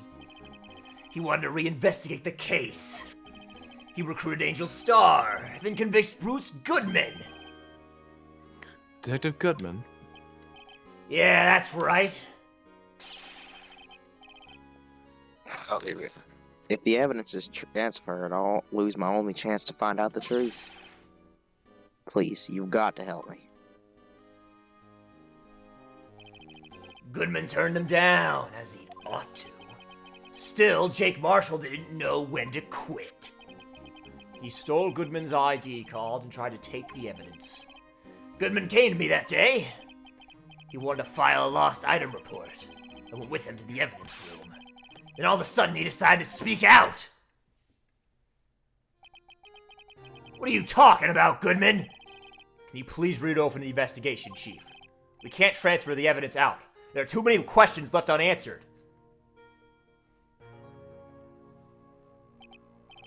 He wanted to reinvestigate the case. He recruited Angel Starr, then convinced Bruce Goodman. Detective Goodman? Yeah, that's right. I'll leave it. If the evidence is transferred, I'll lose my only chance to find out the truth. Please, you've got to help me. Goodman turned him down, as he ought to. Still, Jake Marshall didn't know when to quit. He stole Goodman's ID card and tried to take the evidence. Goodman came to me that day. He wanted to file a lost item report. I went with him to the evidence room. Then all of a sudden he decided to speak out. What are you talking about, Goodman? Can you please read over the investigation, Chief? We can't transfer the evidence out. There are too many questions left unanswered.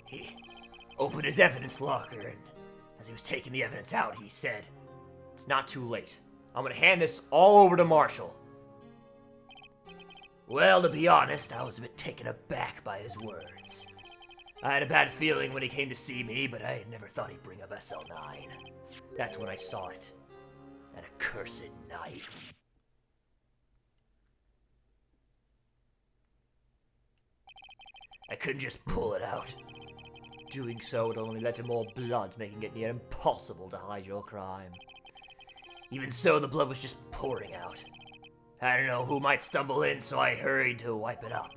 He opened his evidence locker, and as he was taking the evidence out, he said, "It's not too late. I'm gonna hand this all over to Marshall." Well, to be honest, I was a bit taken aback by his words. I had a bad feeling when he came to see me, but I never thought he'd bring up SL9. That's when I saw it. That accursed knife. I couldn't just pull it out. Doing so would only lead to more blood, making it near impossible to hide your crime. Even so, the blood was just pouring out. I didn't know who might stumble in, so I hurried to wipe it up.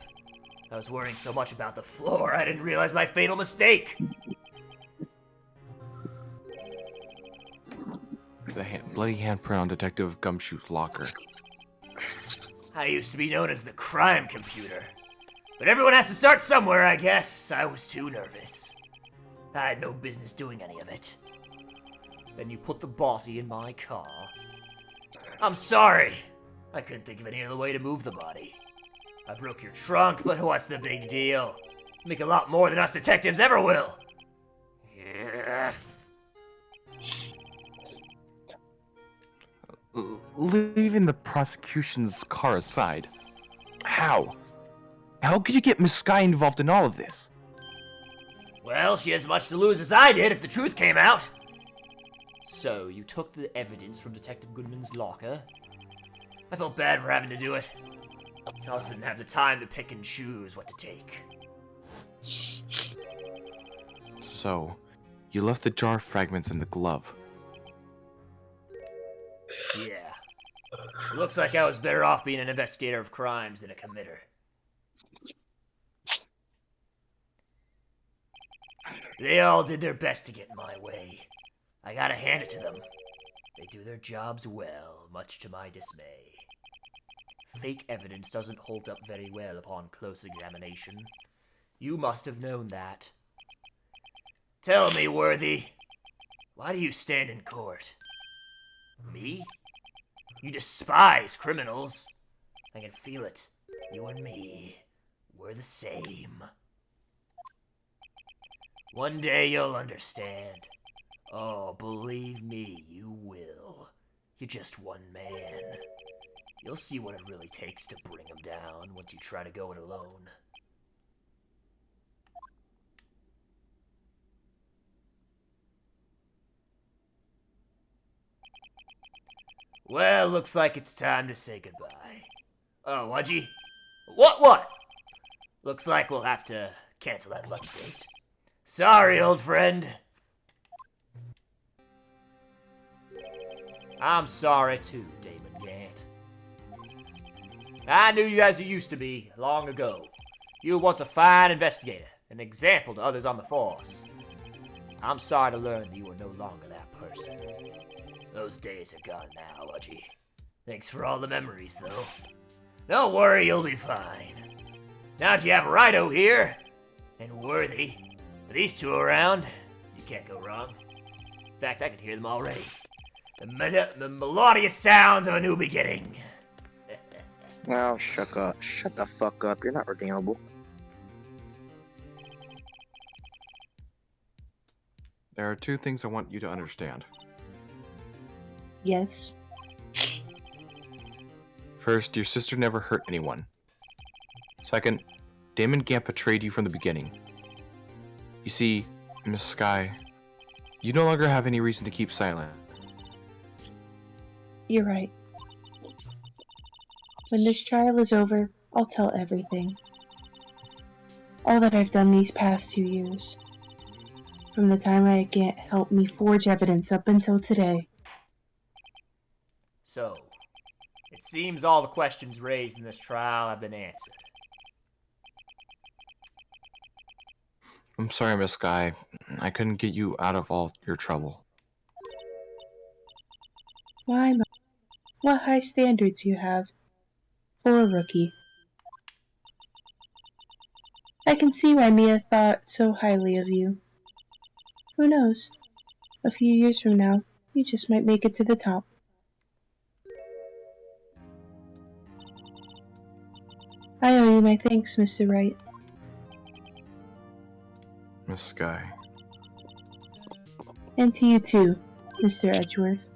I was worrying so much about the floor, I didn't realize my fatal mistake. The bloody handprint on Detective Gumshoe's locker. I used to be known as the crime computer. But everyone has to start somewhere, I guess. I was too nervous. I had no business doing any of it. Then you put the body in my car. I'm sorry. I couldn't think of any other way to move the body. I broke your trunk, but what's the big deal? Make a lot more than us detectives ever will. Yeah. Leaving the prosecution's car aside, how? How could you get Miss Sky involved in all of this? Well, she has much to lose as I did if the truth came out. So, you took the evidence from Detective Goodman's locker. I felt bad for having to do it. I also didn't have the time to pick and choose what to take. So, you left the jar fragments in the glove. Yeah. It looks like I was better off being an investigator of crimes than a committer. They all did their best to get in my way. I gotta hand it to them. They do their jobs well, much to my dismay. Fake evidence doesn't hold up very well upon close examination. You must have known that. Tell me, Worthy, why do you stand in court? Me? You despise criminals. I can feel it. You and me, we're the same. One day you'll understand. Oh, believe me, you will. You're just one man. You'll see what it really takes to bring him down once you try to go it alone. Well, looks like it's time to say goodbye. Oh, Wudgy? What? Looks like we'll have to cancel that lucky date. Sorry, old friend. I'm sorry too, Damon Gant. I knew you as you used to be, long ago. You were once a fine investigator, an example to others on the force. I'm sorry to learn that you are no longer that person. Those days are gone now, Wudgy. Thanks for all the memories, though. Don't worry, you'll be fine. Now that you have Rido here, and Worthy, with these two around, you can't go wrong. In fact, I can hear them already. The melodious sounds of a new beginning. Well, shut up. Shut the fuck up. You're not redeemable. There are two things I want you to understand. Yes. First, your sister never hurt anyone. Second, Damon Gant betrayed you from the beginning. You see, Miss Sky, you no longer have any reason to keep silent. You're right. When this trial is over, I'll tell everything. all that I've done these past 2 years. From the time I can't help me forge evidence up until today. So, it seems all the questions raised in this trial have been answered. I'm sorry, Miss Sky. I couldn't get you out of all your trouble. Why, what high standards you have for a rookie. I can see why Mia thought so highly of you. Who knows? A few years from now, you just might make it to the top. I owe you my thanks, Mr. Wright. Miss Sky. And to you too, Mr. Edgeworth.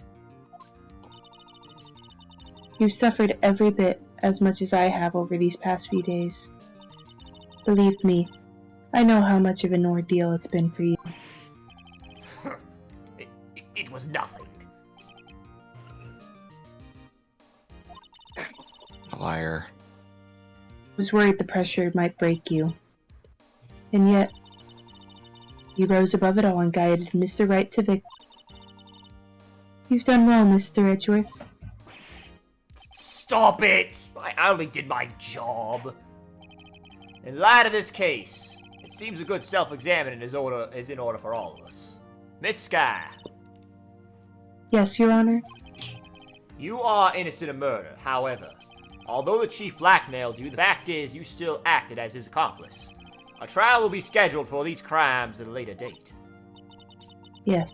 You've suffered every bit as much as I have over these past few days. Believe me, I know how much of an ordeal it's been for you. It was nothing. Liar. I was worried the pressure might break you. And yet, you rose above it all and guided Mr. Wright to victory. You've done well, Mr. Edgeworth. Stop it! I only did my job. In light of this case, it seems a good self-examining is in order for all of us. Miss Sky, Yes, Your Honor. you are innocent of murder. However, although the chief blackmailed you, the fact is you still acted as his accomplice. A trial will be scheduled for these crimes at a later date. Yes,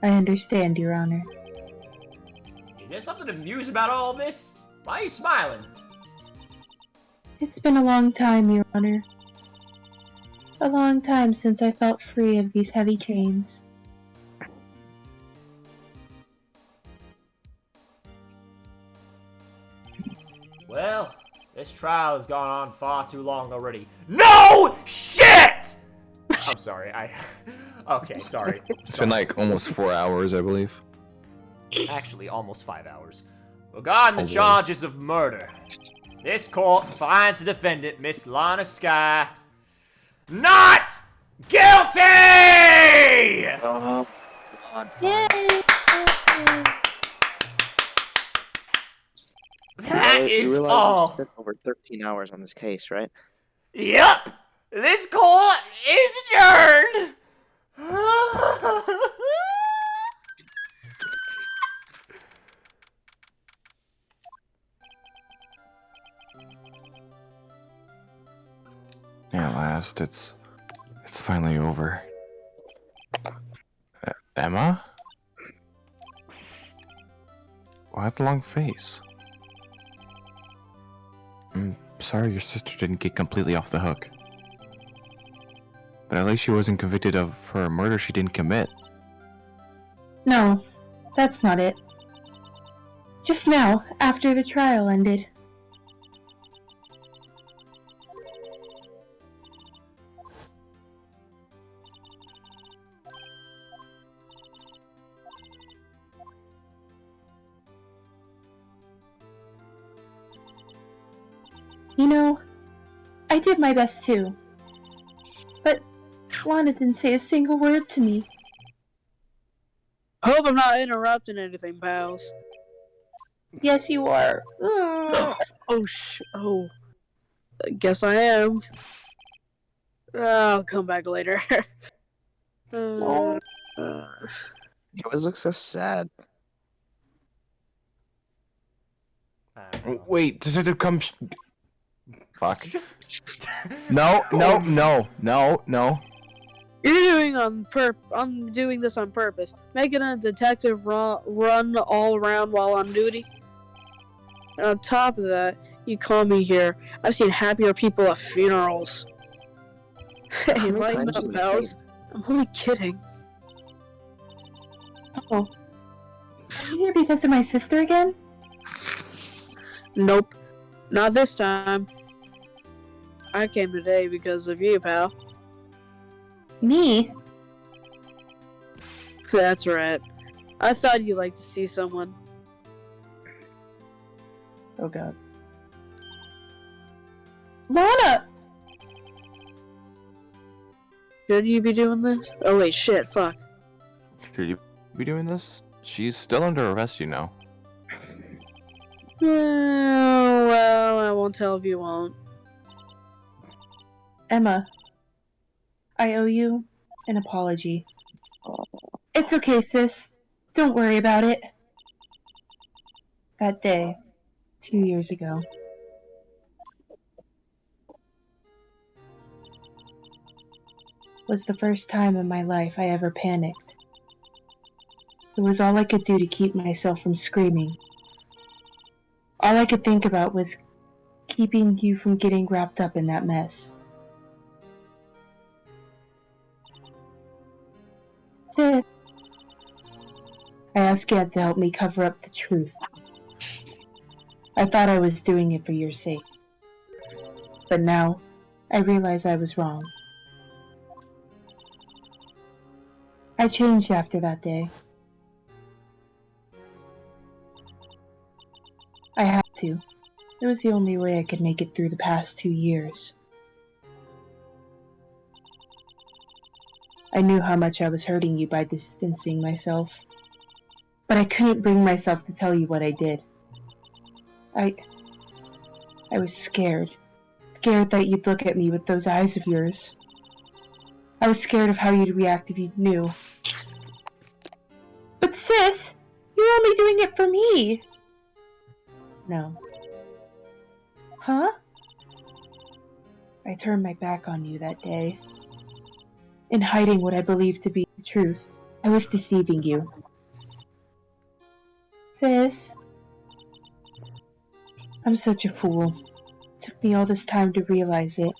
I understand, Your Honor. Is there something to amuse about all this? Why are you smiling? It's been a long time, Your Honor. A long time since I felt free of these heavy chains. Well, this trial has gone on far too long already. No shit! I'm sorry, Okay, sorry. It's been like almost 4 hours, I believe. Actually, almost 5 hours. Regarding the Oh, boy. charges of murder, this court finds the defendant, Miss Lana Sky, not guilty! Yay! That You is realize all. we spent over 13 hours on this case, right? Yup! This court is adjourned! At last, it's finally over. Emma? Why the long face? I'm sorry your sister didn't get completely off the hook. But at least she wasn't convicted for a murder she didn't commit. No, that's not it. Just now, after the trial ended. You know, I did my best too. But Lana didn't say a single word to me. Hope I'm not interrupting anything, pals. Yes, you are. Ugh. Oh, I guess I am. I'll come back later. Oh. You always look so sad. Wait, Detective come. Fuck. Just. No. I'm doing this on purpose. Making a detective run all around while on duty. And on top of that, you call me here. I've seen happier people at funerals. Hey, How many lighten times up, have we pals. seen I'm only kidding. Oh. Are you here because of my sister again? Nope. Not this time. I came today because of you, pal. Me? That's right. I thought you'd like to see someone. Oh god. Lana! Should you be doing this? Oh wait, shit, fuck. Should you be doing this? She's still under arrest, you know. Well, I won't tell if you won't. Emma, I owe you an apology. It's okay, sis. Don't worry about it. That day, 2 years ago, was the first time in my life I ever panicked. It was all I could do to keep myself from screaming. All I could think about was keeping you from getting wrapped up in that mess. Sis, I asked Gant to help me cover up the truth. I thought I was doing it for your sake. But now, I realize I was wrong. I changed after that day. I had to. It was the only way I could make it through the past 2 years. I knew how much I was hurting you by distancing myself. But I couldn't bring myself to tell you what I did. I was scared. Scared that you'd look at me with those eyes of yours. I was scared of how you'd react if you knew. But sis, you're only doing it for me. No. Huh? I turned my back on you that day. In hiding what I believed to be the truth, I was deceiving you. Sis, I'm such a fool. It took me all this time to realize it.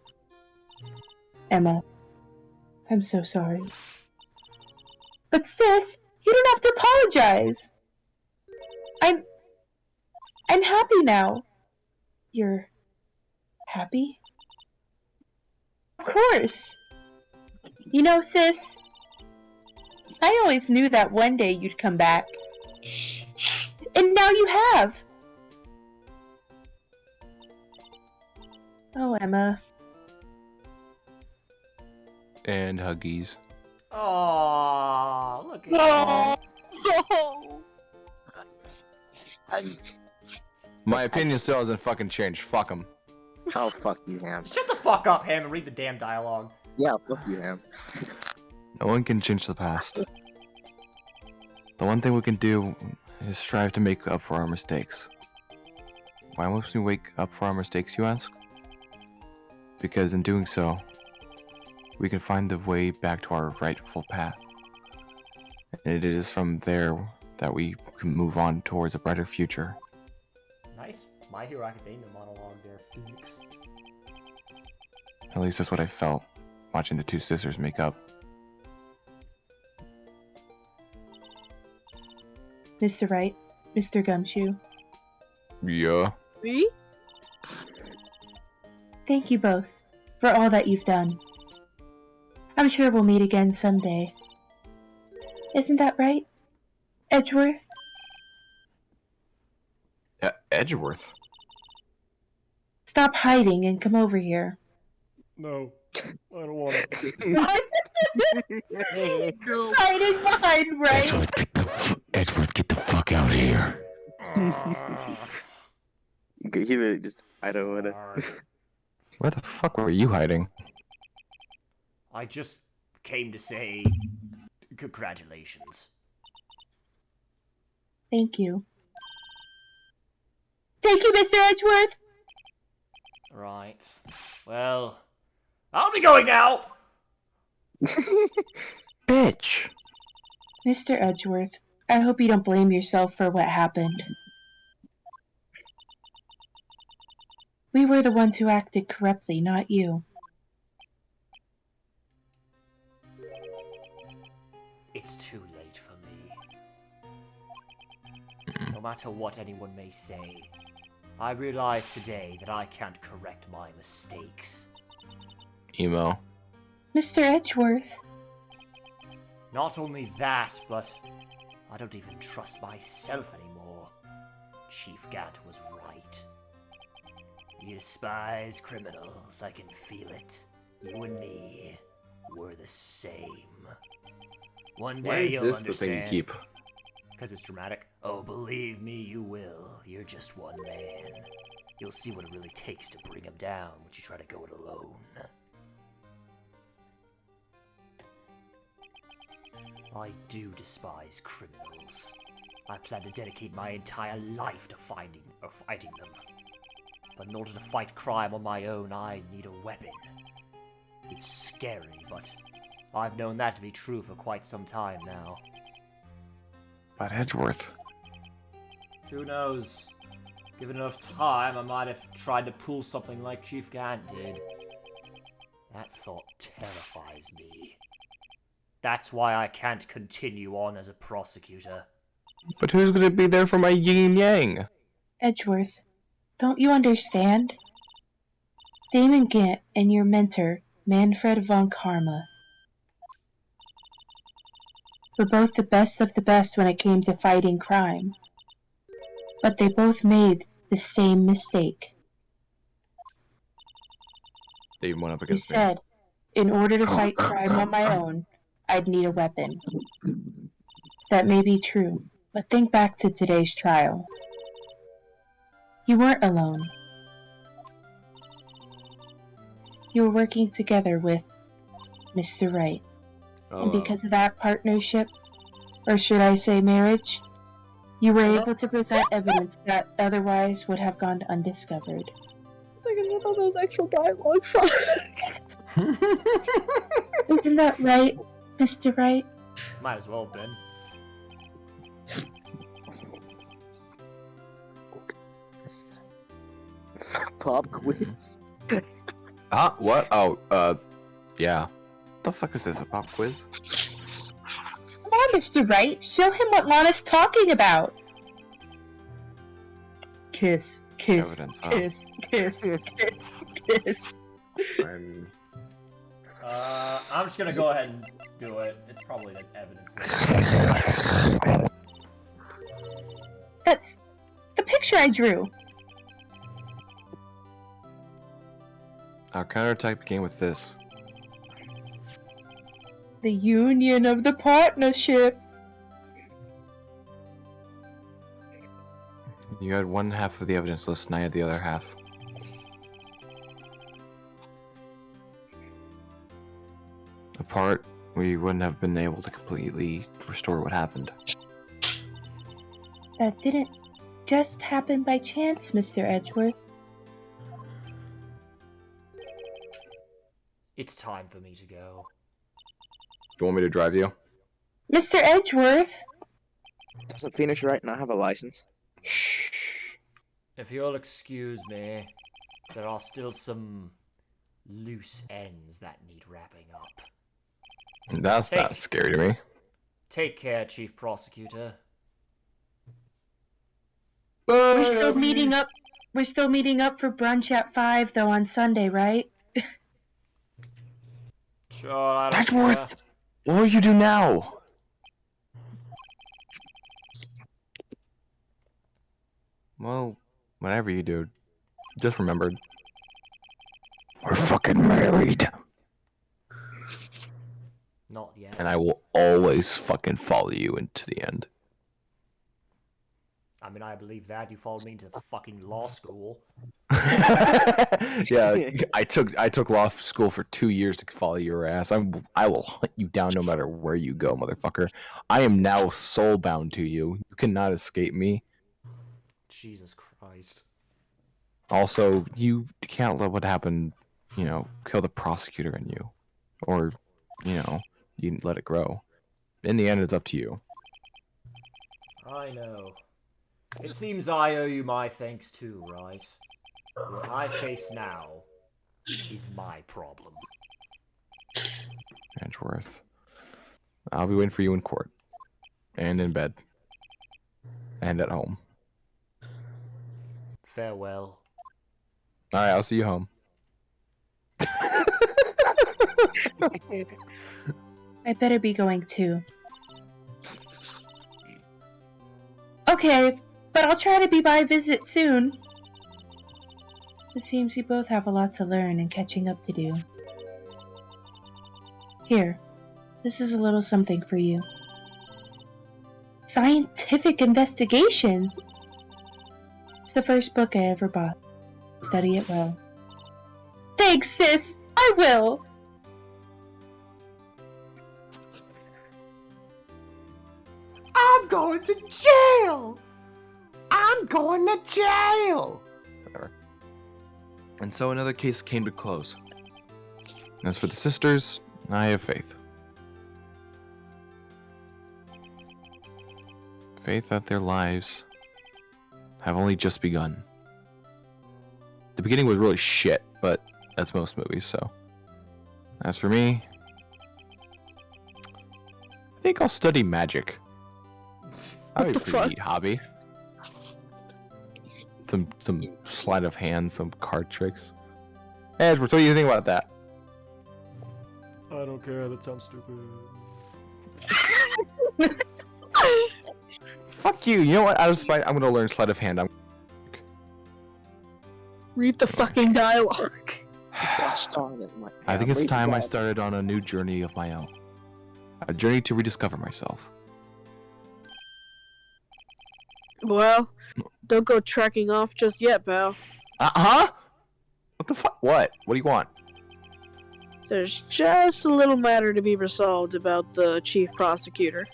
Emma, I'm so sorry. But sis, you don't have to apologize. I'm happy now. You're happy? Of course. You know, sis, I always knew that one day you'd come back. And now you have. Oh, Emma. And huggies. Aww, look at My opinion still hasn't fucking changed. Fuck him. Oh, fuck you, Ham. Shut the fuck up, Ham, and read the damn dialogue. Yeah, fuck you, Ham. No one can change the past. The one thing we can do is strive to make up for our mistakes. Why must we wake up for our mistakes, you ask? Because in doing so, we can find the way back to our rightful path. And it is from there that we can move on towards a brighter future. Nice My Hero Academia monologue there, Phoenix. At least that's what I felt watching the two sisters make up. Mr. Wright, Mr. Gumshoe, Yeah. Me? thank you both for all that you've done. I'm sure we'll meet again someday. Isn't that right, Edgeworth? Edgeworth? Stop hiding and come over here. No, I don't want it. Hiding behind Wright. Edgeworth, get the fuck out of here. He literally just, I don't wanna. Where the fuck were you hiding? I just came to say congratulations. Thank you. Thank you, Mr. Edgeworth. Right. Well, I'll be going now! Bitch! Mr. Edgeworth, I hope you don't blame yourself for what happened. We were the ones who acted corruptly, not you. It's too late for me. No matter what anyone may say, I realize today that I can't correct my mistakes. Emo. Mr. Edgeworth, Not only that, but I don't even trust myself anymore. Chief Gant was right. You despise criminals, I can feel it. You and me, we're the the same. One Why day is you'll this understand. the thing you keep? Because it's dramatic. Oh, believe me, you will. You're just one man. You'll see what it really takes to bring him down when you try to go it alone. I do despise criminals. I plan to dedicate my entire life to fighting them. But in order to fight crime on my own, I need a weapon. It's scary, but I've known that to be true for quite some time now. But Edgeworth. Who knows? Given enough time, I might have tried to pull something like Chief Gant did. That thought terrifies me. That's why I can't continue on as a prosecutor. But who's gonna be there for my yin yang? Edgeworth, don't you understand? Damon Gant and your mentor, Manfred von Karma, were both the best of the best when it came to fighting crime. But they both made the same mistake. They went up You against me. said, in order to fight crime on my own, I'd need a weapon. That may be true, but think back to today's trial. You weren't alone. You were working together with Mr. Wright. Oh, And because of that partnership, or should I say marriage, you were able to present evidence that otherwise would have gone undiscovered. Second, I thought that was actual dialogue. Fuck. Isn't that right, Mr. Wright? Might as well have been. Pop quiz. What? Oh, yeah. The fuck is this, a pop quiz? Come on, Mr. Wright, show him what Lana's talking about. Kiss, kiss, Evidence, huh? kiss, kiss, kiss, kiss. I'm... I'm just gonna go ahead and do it. It's probably the evidence. That's the picture I drew. Our counterattack began with this. The union of the partnership. You had one half of the evidence list, and I had the other half. Apart, we wouldn't have been able to completely restore what happened. That didn't just happen by chance, Mr. Edgeworth. It's time for me to go. Do you want me to drive you? Mr. Edgeworth! Doesn't Phoenix Wright not have a license? If you'll excuse me, there are still some loose ends that need wrapping up. That's Hey. not scary to me. Take care, Chief Prosecutor. We're still meeting up. We're still meeting up for brunch at 5, though, on Sunday, right? Sure, I don't That's care. worth. What will you do now? Well, whatever you do, just remember. We're fucking married. Not yet. And I will always fucking follow you into the end. I mean, I believe that. You followed me to fucking law school. Yeah, I took law school for 2 years to follow your ass. I will hunt you down no matter where you go, motherfucker. I am now soul bound to you. You cannot escape me. Jesus Christ. Also, you can't let what happened, kill the prosecutor in you. Or, you let it grow. In the end, it's up to you. I know. It seems I owe you my thanks too, right? What I face now is my problem. Edgeworth. I'll be waiting for you in court. And in bed. And at home. Farewell. Alright, I'll see you home. I better be going too. Okay, but I'll try to be by visit soon. It seems we both have a lot to learn and catching up to do. Here, this is a little something for you. Scientific investigation? It's the first book I ever bought. Study it well. Thanks, sis! I will! I'm going to jail! I'm going to jail! Whatever. And so another case came to close. As for the sisters, I have faith. Faith that their lives have only just begun. The beginning was really shit, but that's most movies, so. As for me, I think I'll study magic. That would be a pretty neat hobby. Some sleight of hand, some card tricks. Hey, Edgeworth, what do you think about that? I don't care, that sounds stupid. Fuck you, you know what? Out of spite, I'm gonna learn sleight of hand. Read the fucking dialogue. Gosh darn it. I think it's time I started on a new journey of my own. A journey to rediscover myself. Well, don't go trekking off just yet, pal. Huh? What the fuck? What? What do you want? There's just a little matter to be resolved about the chief prosecutor.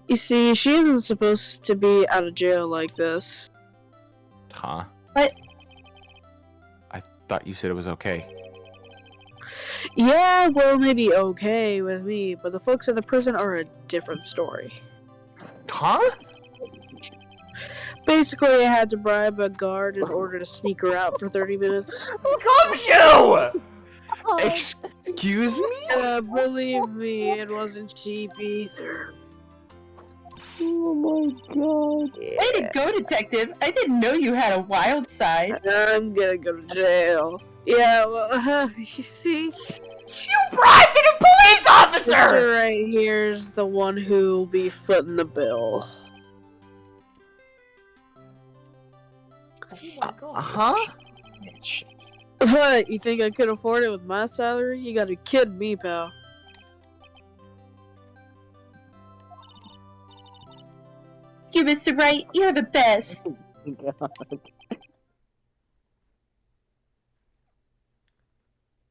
You see, she isn't supposed to be out of jail like this. Huh? What? I thought you said it was okay. Yeah, well, maybe okay with me, but the folks at the prison are a different story. Huh? Basically, I had to bribe a guard in order to sneak her out for 30 minutes. Gumshoe! Excuse me? Believe me, it wasn't cheap either. Oh my god. Way to go, detective! I didn't know you had a wild side. I'm gonna go to jail. Yeah, well, you see? You bribed a police officer! Mr. right here's the one who'll be footing the bill. Huh? What, you think I could afford it with my salary? You gotta kid me, pal. You, Mr. Wright, you're the best.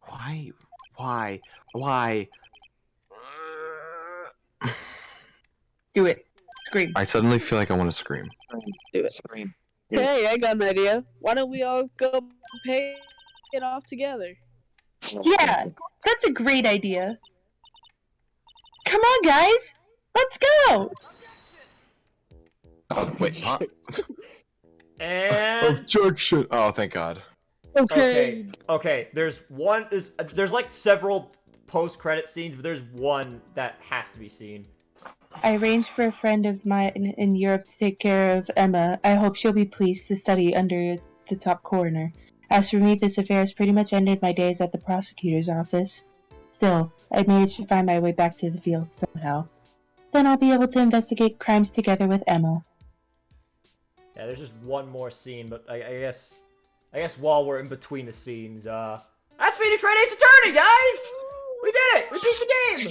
Why? Do it. Scream. I suddenly feel like I want to scream. Do it. Scream. Hey, I got an idea. Why don't we all go pay it off together? Yeah, that's a great idea. Come on, guys! Let's go! Oh, wait, huh? And Objection! Oh, thank God. okay. There's like several post-credit scenes, but there's one that has to be seen. I arranged for a friend of mine in Europe to take care of Emma. I hope she'll be pleased to study under the top coroner. As for me, this affair has pretty much ended my days at the prosecutor's office. Still, I managed to find my way back to the field somehow. Then I'll be able to investigate crimes together with Emma. Yeah, there's just one more scene, but I guess while we're in between the scenes, that's Phoenix Wright Ace Attorney, guys! We did it! We beat the game!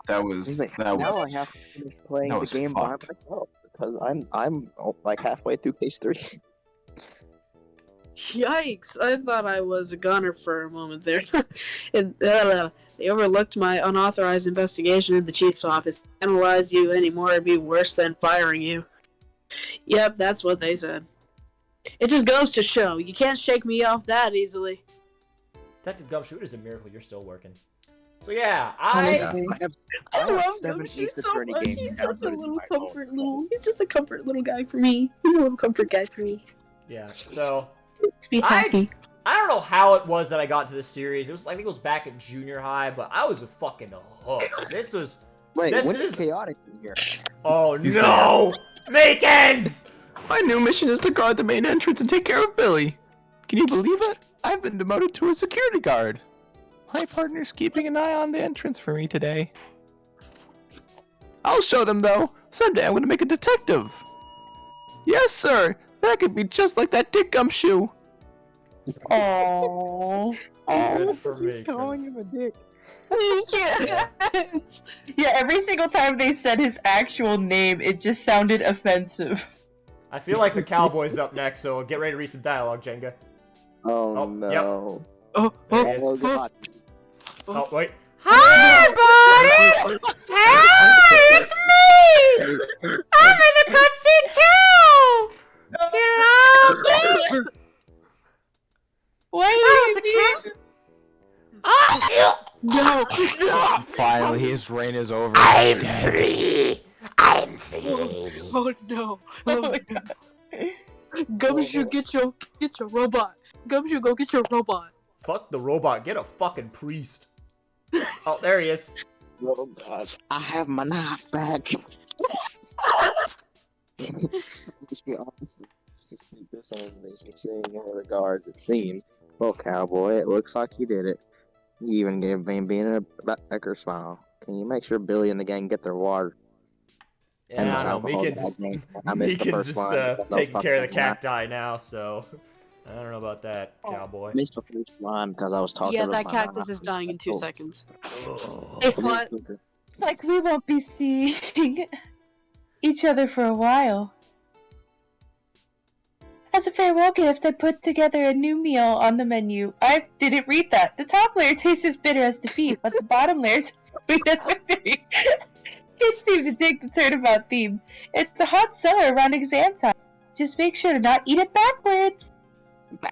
That was Now I have to finish playing the game by myself because I'm like halfway through case 3. Yikes! I thought I was a gunner for a moment there. They overlooked my unauthorized investigation in the chief's office. Analyze you anymore would be worse than firing you. Yep, that's what they said. It just goes to show, you can't shake me off that easily. Detective Gumshoe, it is a miracle you're still working. So yeah, I have love 7 Gumshoe Ace so Attorney much. games He's such a downloaded little to my phone. comfort little. He's just a comfort little guy for me. He's a little comfort guy for me. yeah. So Makes me happy. I don't know how it was that I got to this series. It was I think it was back in junior high, but I was a fucking hook. This was. Wait, This when is- did Chaotic here? Oh no! Make ends! My new mission is to guard the main entrance and take care of Billy. Can you believe it? I've been demoted to a security guard. My partner's keeping an eye on the entrance for me today. I'll show them, though. Someday I'm going to make a detective. Yes, sir. That could be just like that Dick Gumshoe. Oh. Good for me. calling him a dick. Yes! Yeah, every single time they said his actual name, it just sounded offensive. I feel like the cowboy's up next, so get ready to read some dialogue, Jenga. Oh, Oh, yep. no. Oh, There oh, he is. Oh, God. Oh, wait. Hi, buddy! Hi, it's me! I'm in the cutscene too! You know? Why are you no! Finally, his reign is over. I'm free! I'm free! Oh no! Oh no! Gumshoe, get your robot. Gumshoe, go get your robot. Fuck the robot, get a fucking priest. Oh, there he is. Oh, God. I have my knife back. Let's be honest. Just keep this on me. Seeing one of the guards, it seems. Well, cowboy, it looks like you did it. You even gave Van Bean a Becker smile. Can you make sure Billy and the gang get their water? Yeah, And I this don't know, alcohol Meekins gang. I missed the Meekins first is line. because I was taking care of the talking about cacti now, so I don't know about that, cowboy. I missed the first line because I was talking Yeah, about that my cactus knife. is dying in 2 Oh. seconds. Ugh. Hey, slut. like we won't be seeing each other for a while? As a farewell gift, I put together a new meal on the menu. I didn't read that. The top layer tastes as bitter as defeat, but the bottom layer is as sweet as victory. Kids seem to dig the turnabout theme. It's a hot seller around exam time. Just make sure to not eat it backwards.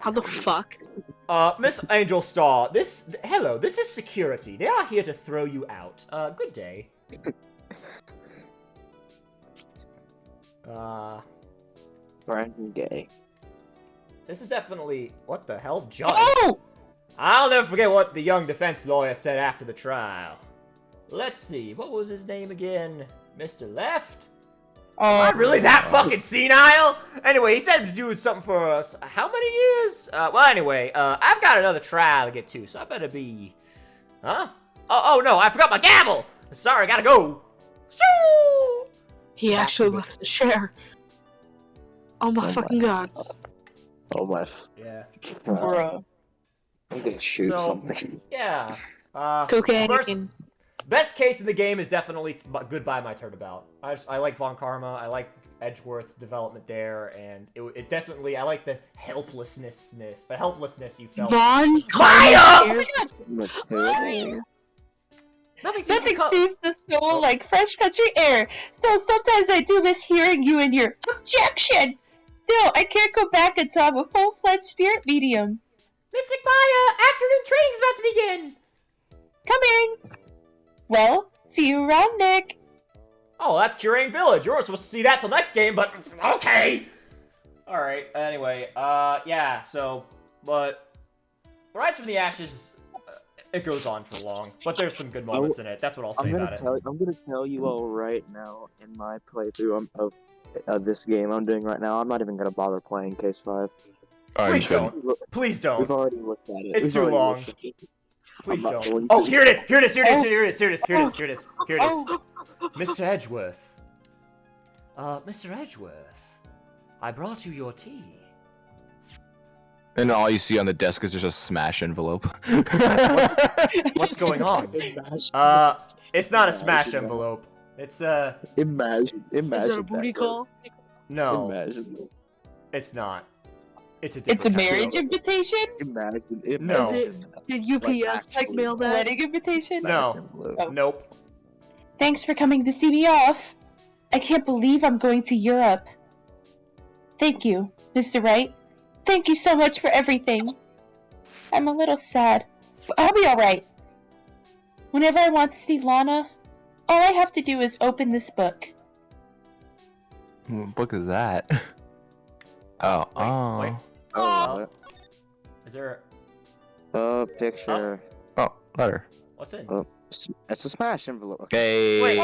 How the fuck? Miss Angel Star, hello, this is security. They are here to throw you out. Good day. Brandon Gay. This is definitely, what the hell, Judge? Oh! I'll never forget what the young defense lawyer said after the trial. Let's see, what was his name again? Mr. Left? Am I really that fucking senile? Anyway, he said he was doing something for us. How many years? Well, anyway, I've got another trial to get to, so I better be... Huh? Oh, no, I forgot my gavel! Sorry, gotta go. Shoo! He actually left the chair. Oh my fucking god. Oh my. Yeah. Bruh. I'm gonna shoot So- something. Yeah. Cocaine. First, best case in the game is definitely Goodbye My Turnabout. I like Von Karma, I like Edgeworth's development there, and it definitely, I like the helplessness you felt. Von Maya! Karma. Nothing seems to Nothing come... seems to soul like fresh country air. Still, sometimes I do miss hearing you and your objection. Still, I can't go back until I'm a full-fledged spirit medium. Mystic Maya, afternoon training's about to begin! Coming. Well, see you around, Nick. Oh, that's Curane Village. You weren't supposed to see that till next game, but okay! Alright, anyway, yeah, so, but... Rise from the Ashes, it goes on for long, but there's some good moments in it. That's what I'll say about it. I'm gonna tell you all right now in my playthrough of this game I'm doing right now. I'm not even gonna bother playing Case 5. Please don't. Please don't. We've already looked at it. It's We've too already long. looked at it. Please I'm not don't. going Oh, to. here it is! Here it is! Here it is! Here it is! Here it is! Here it is! Here it is! Here it is! Oh, Mr. Edgeworth. Mr. Edgeworth. I brought you your tea. And all you see on the desk is just a smash envelope. What's going on? It's not a smash envelope. It's Imagine is that a that, booty bro. call? no, Imagine. it's not. It's a It's a different kind of- marriage invitation? Imagine. No. Is it? Did UPS like mail that? Wedding invitation? No. Oh. Nope. Thanks for coming to see me off. I can't believe I'm going to Europe. Thank you, Mr. Wright. Thank you so much for everything. I'm a little sad, but I'll be alright. Whenever I want to see Lana, all I have to do is open this book. What book is that? Oh, Wait. Oh, Is there? picture. Oh, letter. What's in? It's a smash envelope. Okay. Wait.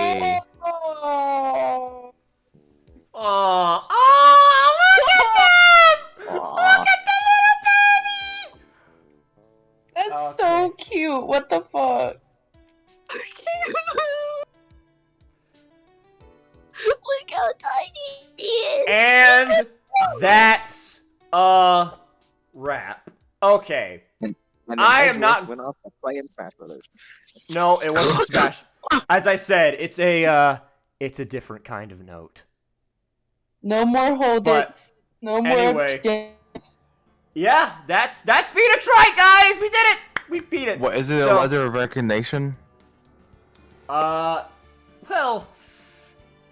Oh, Oh, look at them! Aw. Look at the little baby! that's Okay. so cute. What the fuck? Look how tiny he is. And that's a wrap. Okay. And then I am Edgeworth not- went off playing Smash Brothers. No, it wasn't Smash. As I said, it's a different kind of note. No more hold But it. No more anyway. abstinence. Yeah, that's Phoenix Wright, guys. We did it. We beat it. What is it? So, A letter of recognition? well,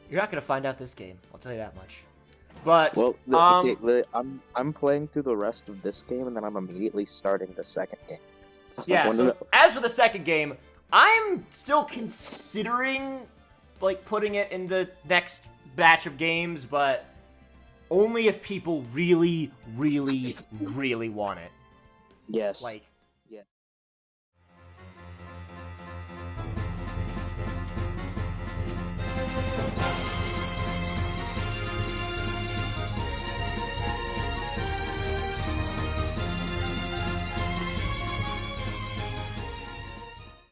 you're not gonna find out this game. I'll tell you that much. But Well, I'm playing through the rest of this game, and then I'm immediately starting the second game. Just yeah. wanted So to- as for the second game, I'm still considering like putting it in the next batch of games, but only if people really, really, really want it. Yes. Like,